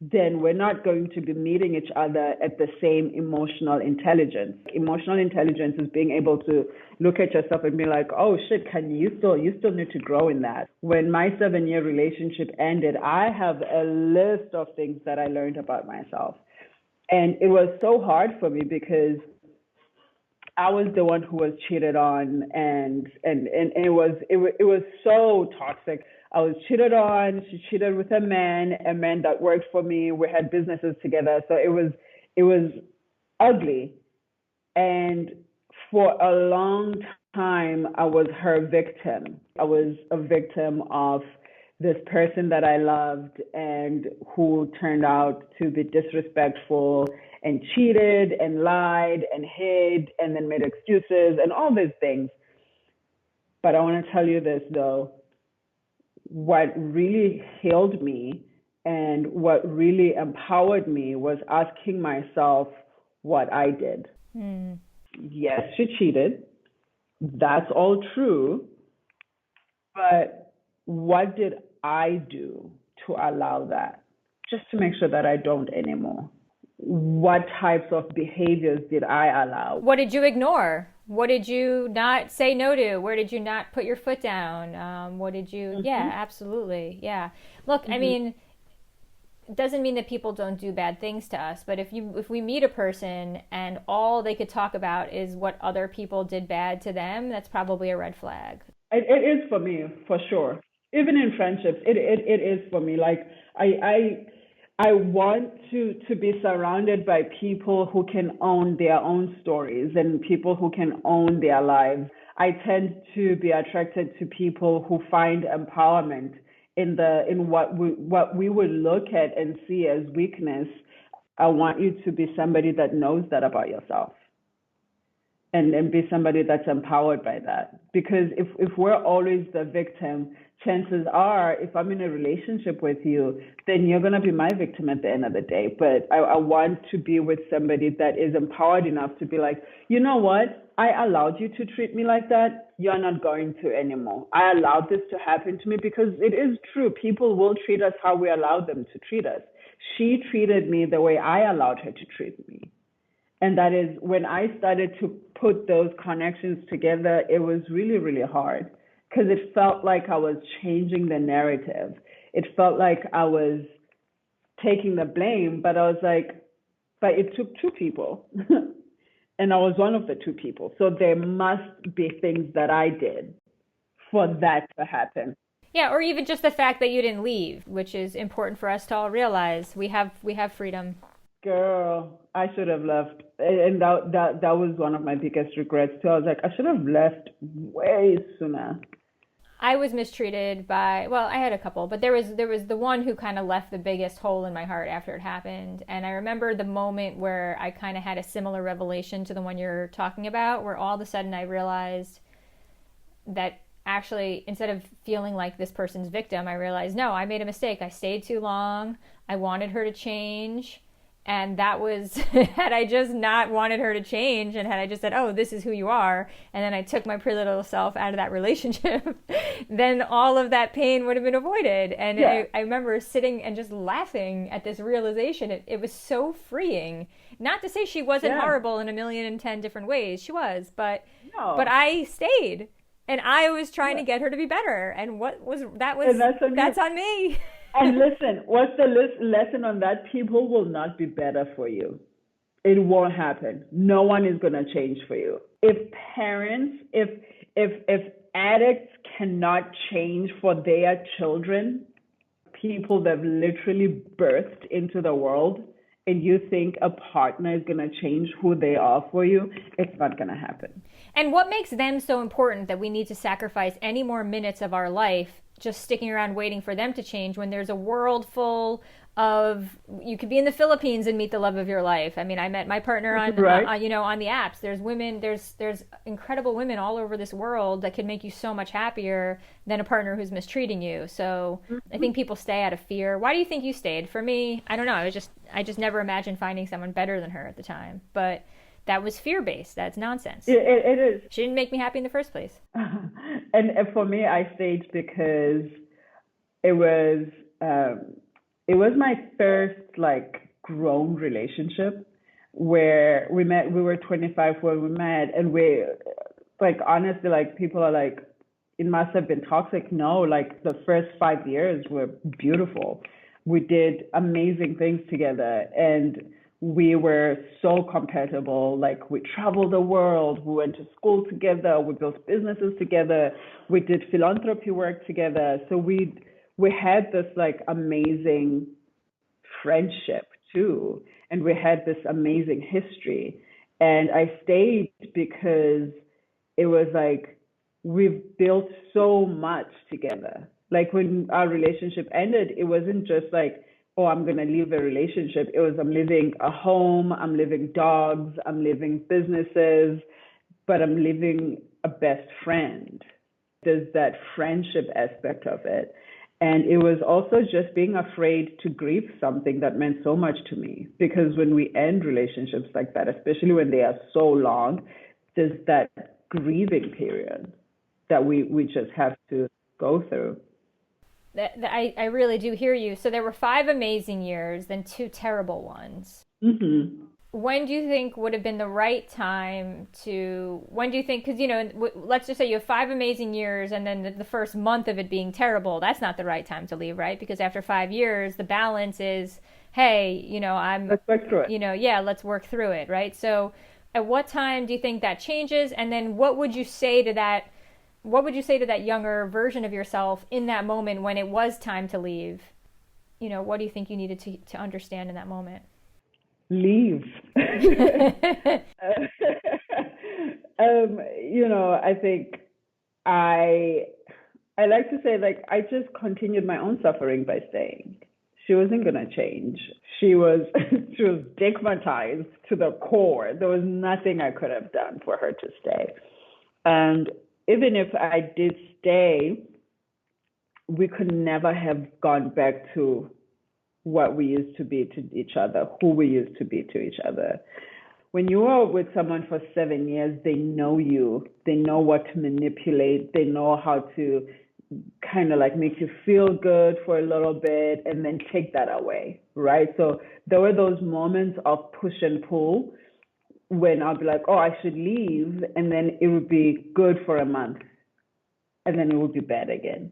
then we're not going to be meeting each other at the same emotional intelligence. Emotional intelligence is being able to look at yourself and be like, oh shit, you still need to grow in that. When my 7-year relationship ended, I have a list of things that I learned about myself. And it was so hard for me because I was the one who was cheated on, and it was so toxic. I was cheated on. She cheated with a man that worked for me. We had businesses together. So it was ugly. And for a long time, I was her victim. I was a victim of this person that I loved and who turned out to be disrespectful and cheated and lied and hid and then made excuses and all these things. But I want to tell you this, though. What really healed me and what really empowered me was asking myself what I did. Yes, she cheated. That's all true. But what did I do to allow that? Just to make sure that I don't anymore. What types of behaviors did I allow? What did you ignore? What did you not say no to? Where did you not put your foot down? What did you... Yeah, absolutely. Yeah. Look, I mean, it doesn't mean that people don't do bad things to us, but if we meet a person and all they could talk about is what other people did bad to them, that's probably a red flag. It is for me, for sure. Even in friendships, it is for me. Like I want to be surrounded by people who can own their own stories and people who can own their lives. I tend to be attracted to people who find empowerment in what we would look at and see as weakness. I want you to be somebody that knows that about yourself and be somebody that's empowered by that. Because if we're always the victim, chances are, if I'm in a relationship with you, then you're going to be my victim at the end of the day. But I want to be with somebody that is empowered enough to be like, you know what? I allowed you to treat me like that. You're not going to anymore. I allowed this to happen to me because it is true. People will treat us how we allow them to treat us. She treated me the way I allowed her to treat me. And that is when I started to put those connections together, it was really, really hard because it felt like I was changing the narrative. It felt like I was taking the blame, but I was like, but it took two people. And I was one of the two people. So there must be things that I did for that to happen. Yeah, or even just the fact that you didn't leave, which is important for us to all realize. We have freedom. Girl, I should have left. And that was one of my biggest regrets too. I was like, I should have left way sooner. I was mistreated by, well, I had a couple, but there was the one who kind of left the biggest hole in my heart after it happened. And I remember the moment where I kind of had a similar revelation to the one you're talking about, where all of a sudden I realized that actually, instead of feeling like this person's victim, I realized, no, I made a mistake. I stayed too long. I wanted her to change. And that was, had I just not wanted her to change and had I just said, oh, this is who you are, and then I took my pretty little self out of that relationship, then all of that pain would have been avoided. And yeah. I remember sitting and just laughing at this realization. It was so freeing. Not to say she wasn't horrible in 1,010 different ways. She was, but I stayed. And I was trying to get her to be better. And that's on me. And listen, what's the lesson on that? People will not be better for you. It won't happen. No one is going to change for you. If parents, if addicts cannot change for their children, people that have literally birthed into the world, and you think a partner is going to change who they are for you, it's not going to happen. And what makes them so important that we need to sacrifice any more minutes of our life just sticking around waiting for them to change when there's a world full of, you could be in the Philippines and meet the love of your life. I mean, I met my partner on on the apps. There's women, there's incredible women all over this world that can make you so much happier than a partner who's mistreating you. So I think people stay out of fear. Why do you think you stayed? For me, I don't know. I just never imagined finding someone better than her at the time. But that was fear-based. That's nonsense. It is. She didn't make me happy in the first place. And for me, I stayed because it was my first grown relationship where we met. We were 25 when we met, and we honestly, people are like, it must have been toxic. No, the first 5 years were beautiful. We did amazing things together, and we were so compatible. We traveled the world. We went to school together. We built businesses together. We did philanthropy work together. So we had this amazing friendship too, and we had this amazing history. And I stayed because it was we've built so much together. When our relationship ended, it wasn't just oh, I'm going to leave a relationship. It was, I'm leaving a home, I'm leaving dogs, I'm leaving businesses, but I'm leaving a best friend. There's that friendship aspect of it. And it was also just being afraid to grieve something that meant so much to me. Because when we end relationships like that, especially when they are so long, there's that grieving period that we just have to go through. I really do hear you. So there were 5 amazing years, then 2 terrible ones. Mm-hmm. when do you think would have been the right time to, when do you think, because, let's just say you have 5 amazing years and then the first month of it being terrible, that's not the right time to leave, right? Because after 5 years, the balance is, hey, Let's work through it. Yeah, let's work through it, right? So at what time do you think that changes? And then what would you say to that younger version of yourself in that moment when it was time to leave? What do you think you needed to understand in that moment? Leave. I think I like to say, like, I just continued my own suffering by staying. She wasn't gonna change. She was she was stigmatized to the core. There was nothing I could have done for her to stay. And even if I did stay, we could never have gone back to what we used to be to each other, who we used to be to each other. When you are with someone for 7 years, they know you, they know what to manipulate, they know how to kind of like make you feel good for a little bit and then take that away, right? So there were those moments of push and pull when I'll be like, oh, I should leave, and then it would be good for a month, and then it would be bad again.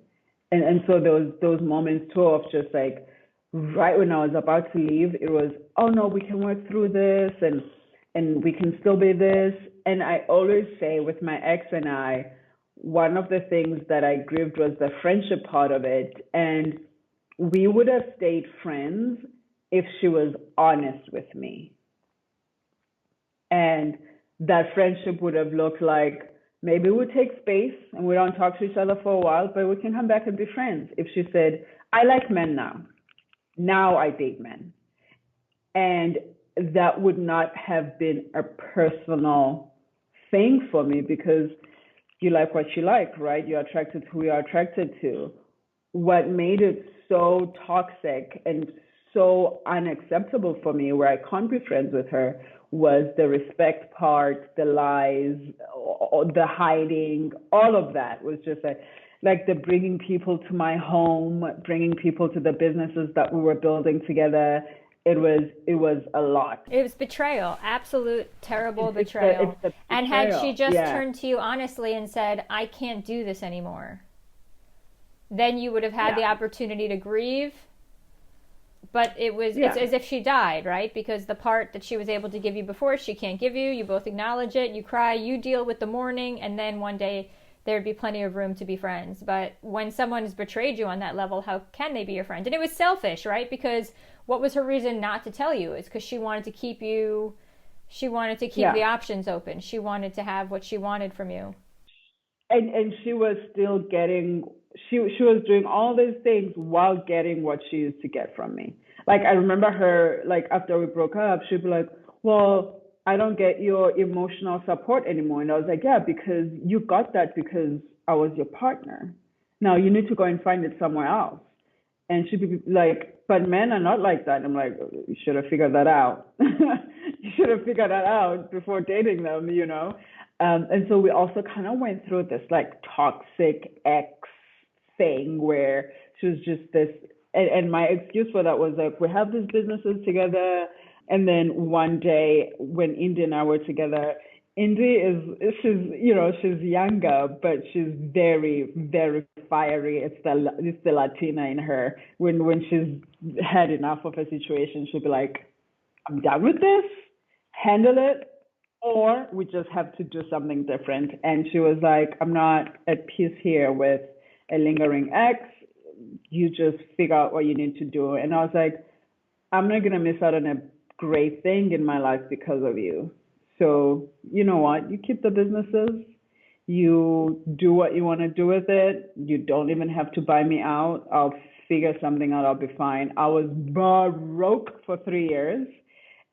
And so there was those moments too of just like, right when I was about to leave, it was, oh no, we can work through this and we can still be this. And I always say with my ex and I, one of the things that I grieved was the friendship part of it. And we would have stayed friends if she was honest with me. And that friendship would have looked like, maybe we take space and we don't talk to each other for a while, but we can come back and be friends. If she said, I like men now. Now I date men. And that would not have been a personal thing for me because you like what you like, right? You're attracted to who you're attracted to. What made it so toxic and so unacceptable for me, where I can't be friends with her, was the respect part, the lies, the hiding, all of that was just like the bringing people to my home, bringing people to the businesses that we were building together. It was a lot. It was betrayal, absolute terrible betrayal. It's betrayal. And had she just turned to you honestly and said, I can't do this anymore, then you would have had the opportunity to grieve. But it's as if she died, right? Because the part that she was able to give you before, she can't give you. You both acknowledge it. You cry. You deal with the mourning. And then one day there'd be plenty of room to be friends. But when someone has betrayed you on that level, how can they be your friend? And it was selfish, right? Because what was her reason not to tell you? It's because she wanted to keep you. She wanted to keep the options open. She wanted to have what she wanted from you. And she was still getting. She was doing all these things while getting what she used to get from me. Like, I remember her, like, after we broke up, she'd be like, well, I don't get your emotional support anymore. And I was like, yeah, because you got that because I was your partner. Now you need to go and find it somewhere else. And she'd be like, but men are not like that. I'm like, you should have figured that out. You should have figured that out before dating them, And so we also kind of went through this, like, toxic ex thing where she was just this, and my excuse for that was like, we have these businesses together, and then one day when Indy and I were together, Indy she's younger, but she's very, very fiery. It's the Latina in her. When she's had enough of a situation, she'll be like, I'm done with this, handle it, or we just have to do something different. And she was like, I'm not at peace here with a lingering ex. You just figure out what you need to do. And I was like, I'm not going to miss out on a great thing in my life because of you. So you know what? You keep the businesses. You do what you want to do with it. You don't even have to buy me out. I'll figure something out. I'll be fine. I was broke for 3 years.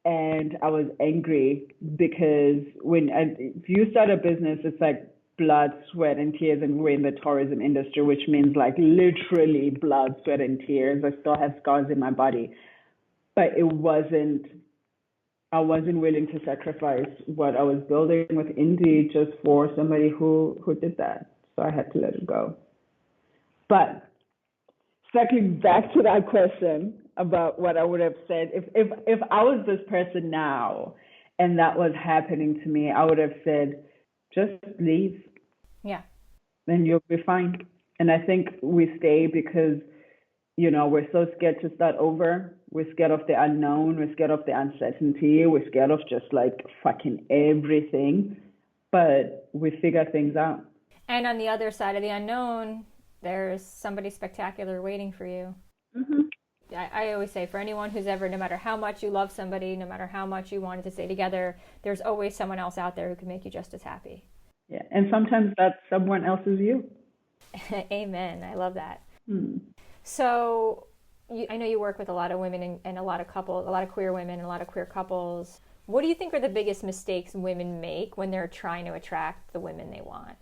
And I was angry because if you start a business, it's like blood, sweat, and tears, and we're in the tourism industry, which means like literally blood, sweat, and tears. I still have scars in my body, but I wasn't willing to sacrifice what I was building with Indy just for somebody who did that. So I had to let it go. But circling back to that question, about what I would have said if I was this person now and that was happening to me. I would have said, just leave. Yeah. Then you'll be fine. And I think we stay because, we're so scared to start over. We're scared of the unknown. We're scared of the uncertainty. We're scared of just like fucking everything. But we figure things out. And on the other side of the unknown, there's somebody spectacular waiting for you. Mm-hmm. I always say, for anyone who's ever, no matter how much you love somebody, no matter how much you wanted to stay together, there's always someone else out there who can make you just as happy. Yeah, and sometimes that someone else is you. Amen. I love that. Hmm. So I know you work with a lot of women and a lot of couples, a lot of queer women and a lot of queer couples. What do you think are the biggest mistakes women make when they're trying to attract the women they want?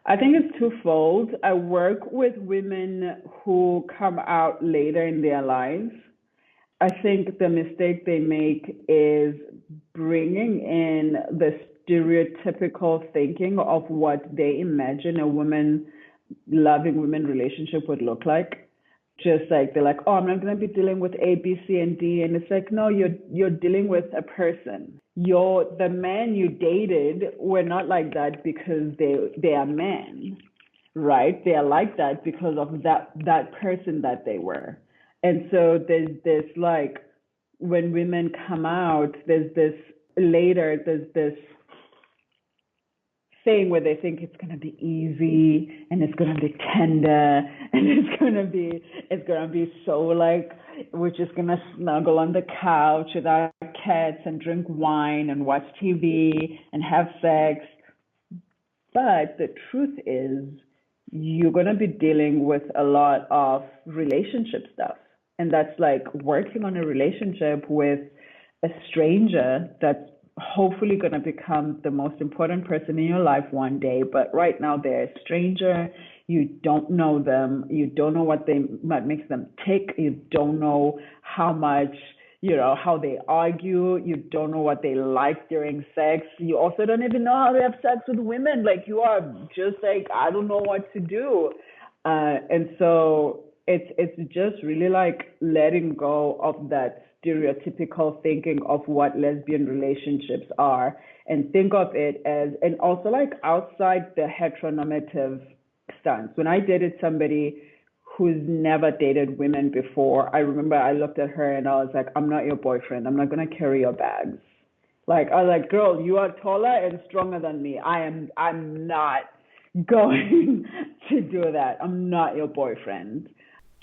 I think it's twofold. I work with women who come out later in their lives. I think the mistake they make is bringing in the stereotypical thinking of what they imagine a loving women relationship would look like. Just like they're like, oh, I'm not going to be dealing with A, B, C, and D. And it's like, no, you're dealing with a person. The man you dated were not like that because they are men, right? They are like that because of that person that they were. And so there's like, when women come out, there's this thing where they think it's going to be easy and it's going to be tender and it's going to be so like, we're just going to snuggle on the couch with our cats and drink wine and watch TV and have sex. But the truth is, you're going to be dealing with a lot of relationship stuff. And that's like working on a relationship with a stranger that's hopefully going to become the most important person in your life one day. But right now they're a stranger. You don't know them. You don't know what makes them tick. You don't know how much, how they argue. You don't know what they like during sex. You also don't even know how to have sex with women. Like, you are just like, I don't know what to do. And so it's just really like letting go of that stereotypical thinking of what lesbian relationships are, and think of it as, and also like outside the heteronormative stance. When I dated somebody who's never dated women before, I remember I looked at her and I was like, I'm not your boyfriend. I'm not going to carry your bags. Like, I was like, girl, you are taller and stronger than me. I'm not going to do that. I'm not your boyfriend.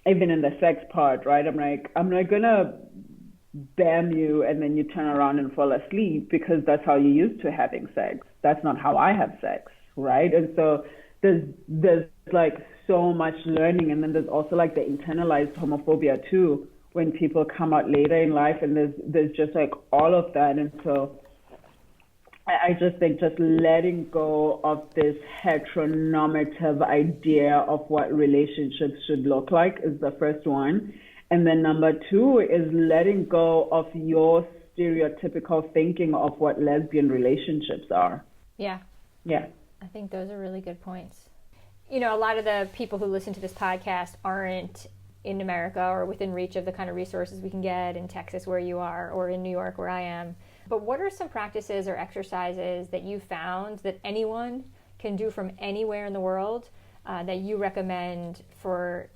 Even in the sex part, right? I'm like, I'm not going to bam you and then you turn around and fall asleep because that's how you're used to having sex. That's not how I have sex, right? And so there's like so much learning, and then there's also like the internalized homophobia too, when people come out later in life, and there's just like all of that. And so I just think just letting go of this heteronormative idea of what relationships should look like is the first one. And then number two is letting go of your stereotypical thinking of what lesbian relationships are. Yeah. Yeah. I think those are really good points. A lot of the people who listen to this podcast aren't in America or within reach of the kind of resources we can get in Texas where you are, or in New York where I am. But what are some practices or exercises that you found that anyone can do from anywhere in the world that you recommend for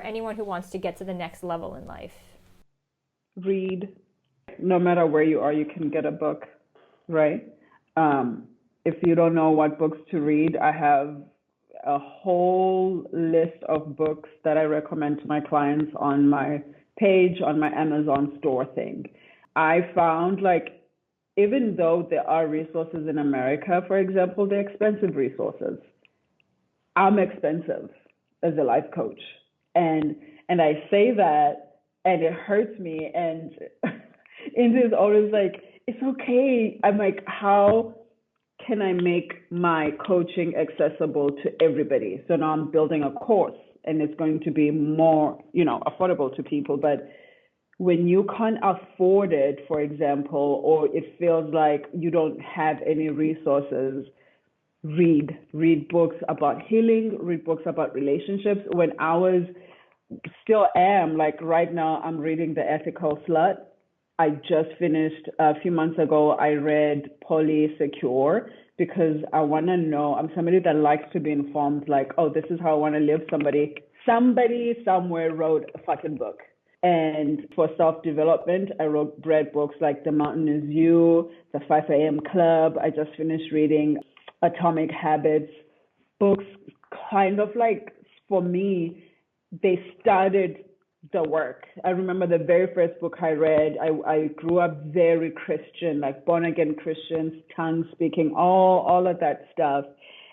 anyone who wants to get to the next level in life? Read. No matter where you are, you can get a book, right? If you don't know what books to read, I have a whole list of books that I recommend to my clients on my page, on my Amazon store thing. I found like, even though there are resources in America, for example, they're expensive resources. I'm expensive as a life coach. And I say that, and it hurts me. And India is always like, it's okay. I'm like, how can I make my coaching accessible to everybody? So now I'm building a course, and it's going to be more, affordable to people. But when you can't afford it, for example, or it feels like you don't have any resources, read books about healing, read books about relationships. When I was still am. Like right now, I'm reading The Ethical Slut. I just finished a few months ago. I read Polysecure because I want to know. I'm somebody that likes to be informed. Like, oh, this is how I want to live. Somebody somewhere wrote a fucking book. And for self-development, I read books like The Mountain Is You, The 5 a.m. Club. I just finished reading Atomic Habits. Books kind of like, for me, they started the work. I remember the very first book I read, I grew up very Christian, like born again Christians, tongue speaking, all of that stuff.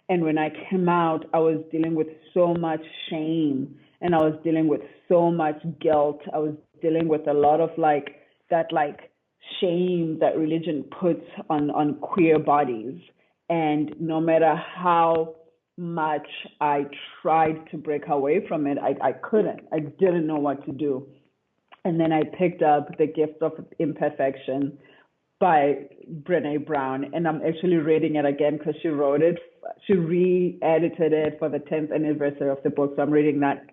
And when I came out, I was dealing with so much shame and I was dealing with so much guilt. I was dealing with a lot of that shame that religion puts on queer bodies. And no matter how much I tried to break away from it, I couldn't. I didn't know what to do. And then I picked up The Gift of Imperfection by Brene Brown, and I'm actually reading it again because she wrote it. She re-edited it for the 10th anniversary of the book, so I'm reading that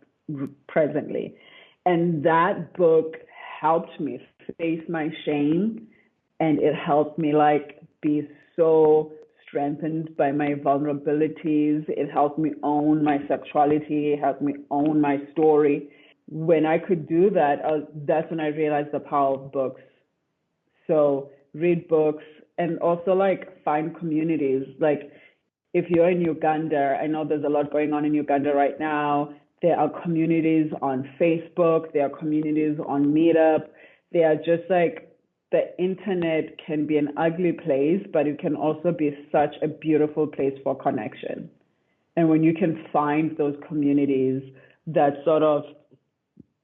presently. And that book helped me face my shame, and it helped me be so strengthened by my vulnerabilities. It helped me own my sexuality. It helped me own my story. When I could do that, that's when I realized the power of books. So read books and also find communities. If you're in Uganda, I know there's a lot going on in Uganda right now. There are communities on Facebook. There are communities on Meetup. They are just the internet can be an ugly place, but it can also be such a beautiful place for connection. And when you can find those communities that sort of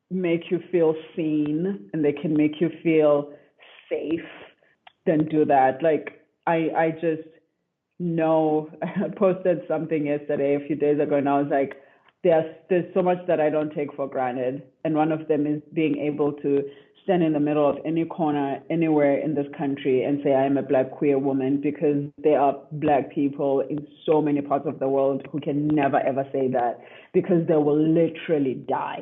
make you feel seen and they can make you feel safe, then do that. I just know, I posted something yesterday, a few days ago, and I was like, there's so much that I don't take for granted. And one of them is being able to stand in the middle of any corner, anywhere in this country and say, I am a Black queer woman, because there are Black people in so many parts of the world who can never, ever say that because they will literally die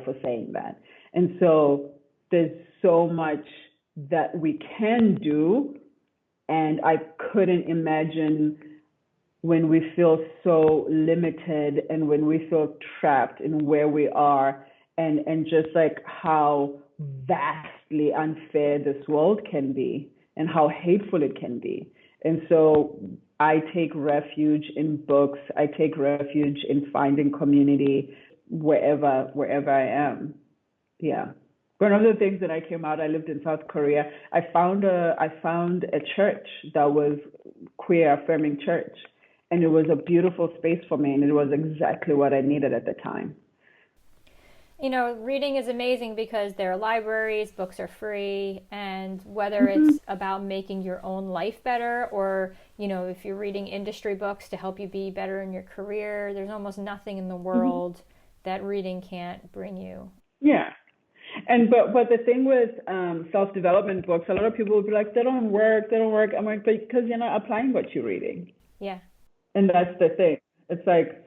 for saying that. And so there's so much that we can do. And I couldn't imagine when we feel so limited and when we feel trapped in where we are, and just how vastly unfair this world can be and how hateful it can be. And so I take refuge in books. I take refuge in finding community wherever I am. Yeah. One of the things that I came out, I lived in South Korea. I found a church that was queer affirming church, and it was a beautiful space for me, and it was exactly what I needed at the time. You know, reading is amazing because there are libraries, books are free, and whether it's about making your own life better or, if you're reading industry books to help you be better in your career, there's almost nothing in the world that reading can't bring you. Yeah. And but the thing with self-development books, a lot of people will be like, they don't work. I'm like, because you're not applying what you're reading. Yeah. And that's the thing. It's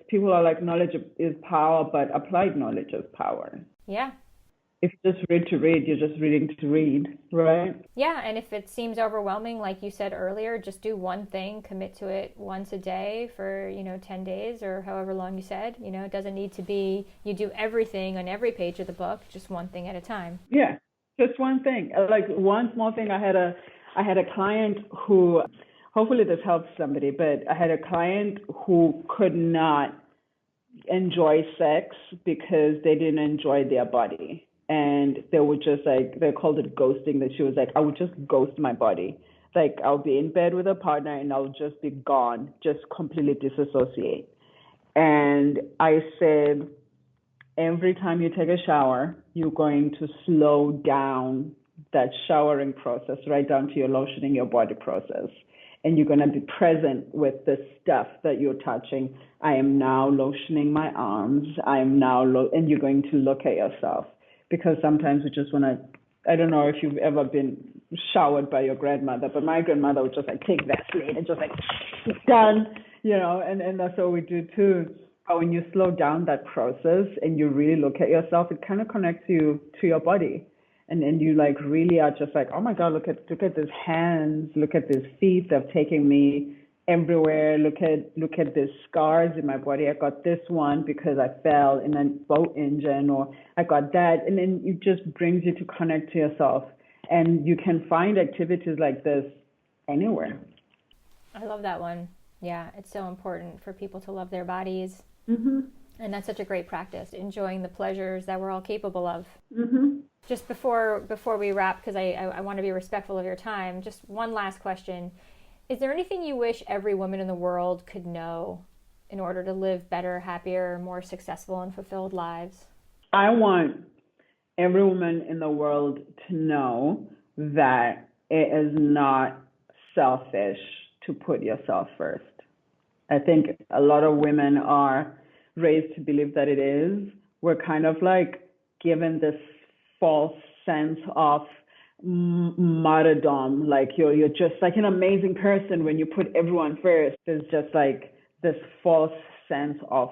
people are like, knowledge is power, but applied knowledge is power. Yeah. If you just read to read, you're just reading to read, right? Yeah, and if it seems overwhelming, like you said earlier, just do one thing, commit to it once a day for, 10 days or however long you said. It doesn't need to be you do everything on every page of the book, just one thing at a time. Yeah, just one thing. One small thing. I had a client who, hopefully this helps somebody, but I had a client who could not enjoy sex because they didn't enjoy their body. And they would just they called it ghosting, that she was like, I would just ghost my body. I'll be in bed with a partner and I'll just be gone, just completely disassociate. And I said, every time you take a shower, you're going to slow down that showering process right down to your lotioning your body process. And you're going to be present with the stuff that you're touching. I am now lotioning my arms. I am now, and you're going to look at yourself. Because sometimes we just want to, I don't know if you've ever been showered by your grandmother, but my grandmother would just take that slate and just done, and that's what we do too. But when you slow down that process and you really look at yourself, it kind of connects you to your body. And then you like really are just like, oh my God, look at these hands, look at these feet, they've taken me everywhere. Look at these scars in my body. I got this one because I fell in a boat engine, or I got that. And then it just brings you to connect to yourself. And you can find activities like this anywhere. I love that one. Yeah, it's so important for people to love their bodies. Mm-hmm. And that's such a great practice, enjoying the pleasures that we're all capable of. Mm-hmm. Just before we wrap, because I want to be respectful of your time, just one last question. Is there anything you wish every woman in the world could know in order to live better, happier, more successful and fulfilled lives? I want every woman in the world to know that it is not selfish to put yourself first. I think a lot of women are raised to believe that it is. We're kind of like given this false sense of martyrdom, like you're just like an amazing person when you put everyone first. There's just like this false sense of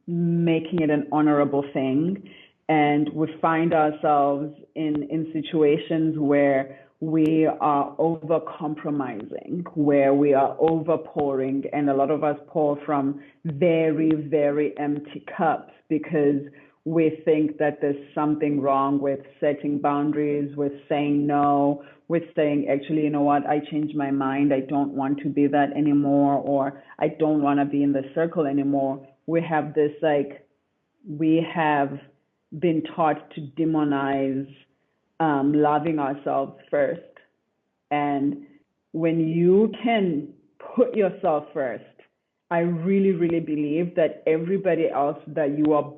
making it an honorable thing. And we find ourselves in situations where we are over compromising, where we are over pouring, and a lot of us pour from very, very empty cups because we think that there's something wrong with setting boundaries, with saying no, with saying, actually, you know what, I changed my mind, I don't want to be that anymore, or I don't want to be in the circle anymore. We have this like, we have been taught to demonize loving ourselves first. And when you can put yourself first, I really, really believe that everybody else that you are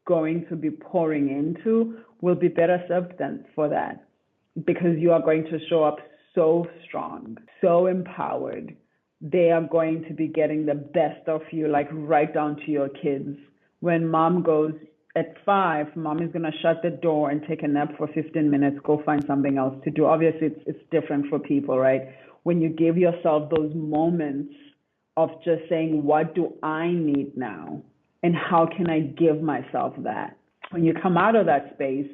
going to be pouring into will be better served than for that, because you are going to show up so strong, so empowered. They are going to be getting the best of you, like right down to your kids. When mom goes, at 5, mom is going to shut the door and take a nap for 15 minutes, go find something else to do. Obviously, it's different for people, right? When you give yourself those moments of just saying, what do I need now? And how can I give myself that? When you come out of that space,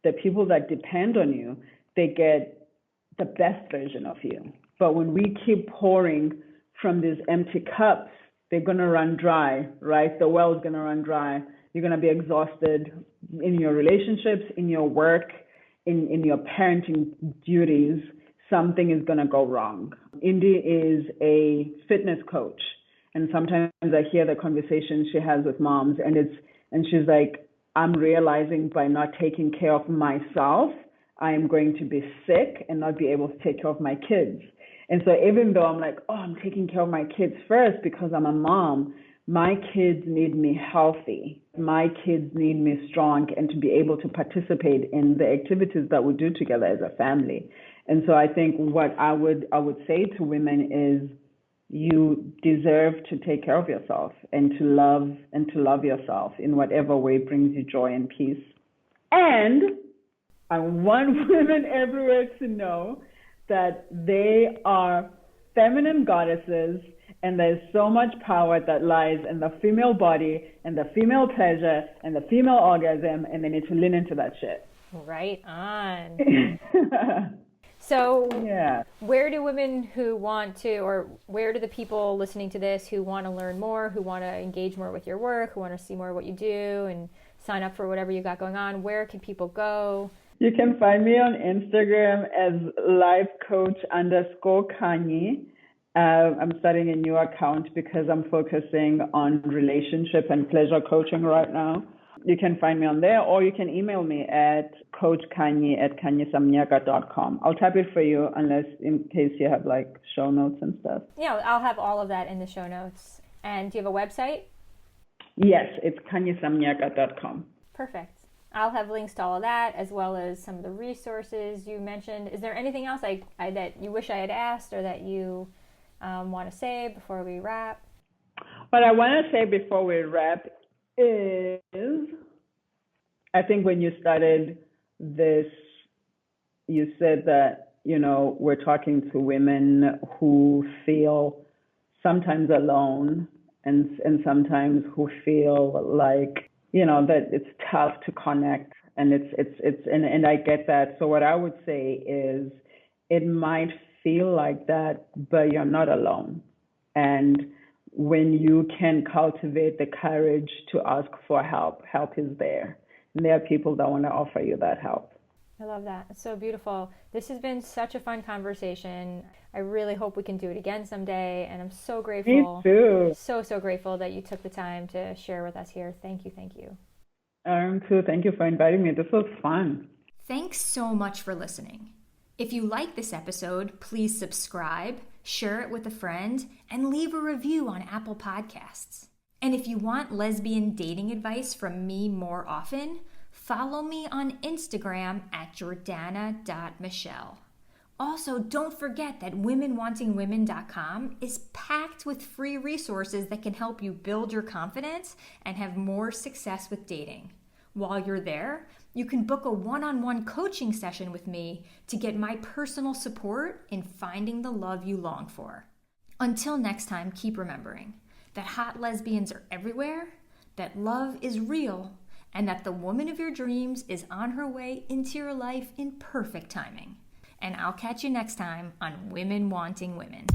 the people that depend on you, they get the best version of you. But when we keep pouring from these empty cups, they're going to run dry, right? The well's going to run dry. You're going to be exhausted in your relationships, in your work, in your parenting duties. Something is going to go wrong. Indy is a fitness coach. And sometimes I hear the conversations she has with moms, and she's like, I'm realizing by not taking care of myself, I am going to be sick and not be able to take care of my kids. And so even though I'm like, oh, I'm taking care of my kids first because I'm a mom, my kids need me healthy. My kids need me strong and to be able to participate in the activities that we do together as a family. And so I think what I would say to women is, you deserve to take care of yourself and to love yourself in whatever way brings you joy and peace. And I want women everywhere to know that they are feminine goddesses, and there's so much power that lies in the female body and the female pleasure and the female orgasm, and they need to lean into that shit. Right on. So yeah, where do women who want to, or where do the people listening to this who want to learn more, who want to engage more with your work, who want to see more of what you do and sign up for whatever you got going on, where can people go? You can find me on Instagram as lifecoach_Kanye. I'm starting a new account because I'm focusing on relationship and pleasure coaching right now. You can find me on there, or you can email me at coachkanye@khanyisamnyaka.com. I'll type it for you, unless in case you have like show notes and stuff. Yeah, I'll have all of that in the show notes. And do you have a website? Yes, it's khanyisamnyaka.com. Perfect. I'll have links to all of that, as well as some of the resources you mentioned. Is there anything else that you wish I had asked, or that you want to say before we wrap? What I want to say before we wrap is, I think when you started this, you said that, we're talking to women who feel sometimes alone and sometimes who feel like, that it's tough to connect, and and I get that. So what I would say is, it might feel like that, but you're not alone. And when you can cultivate the courage to ask for help, help is there. And there are people that want to offer you that help. I love that. It's so beautiful. This has been such a fun conversation. I really hope we can do it again someday. And I'm so grateful. Me too. So grateful that you took the time to share with us here. Thank you. Thank you. Too. Thank you for inviting me. This was fun. Thanks so much for listening. If you like this episode, please subscribe, share it with a friend, and leave a review on Apple Podcasts. And if you want lesbian dating advice from me more often, follow me on Instagram at jordana.michelle. Also, don't forget that womenwantingwomen.com is packed with free resources that can help you build your confidence and have more success with dating. While you're there, you can book a one-on-one coaching session with me to get my personal support in finding the love you long for. Until next time, keep remembering that hot lesbians are everywhere, that love is real, and that the woman of your dreams is on her way into your life in perfect timing. And I'll catch you next time on Women Wanting Women.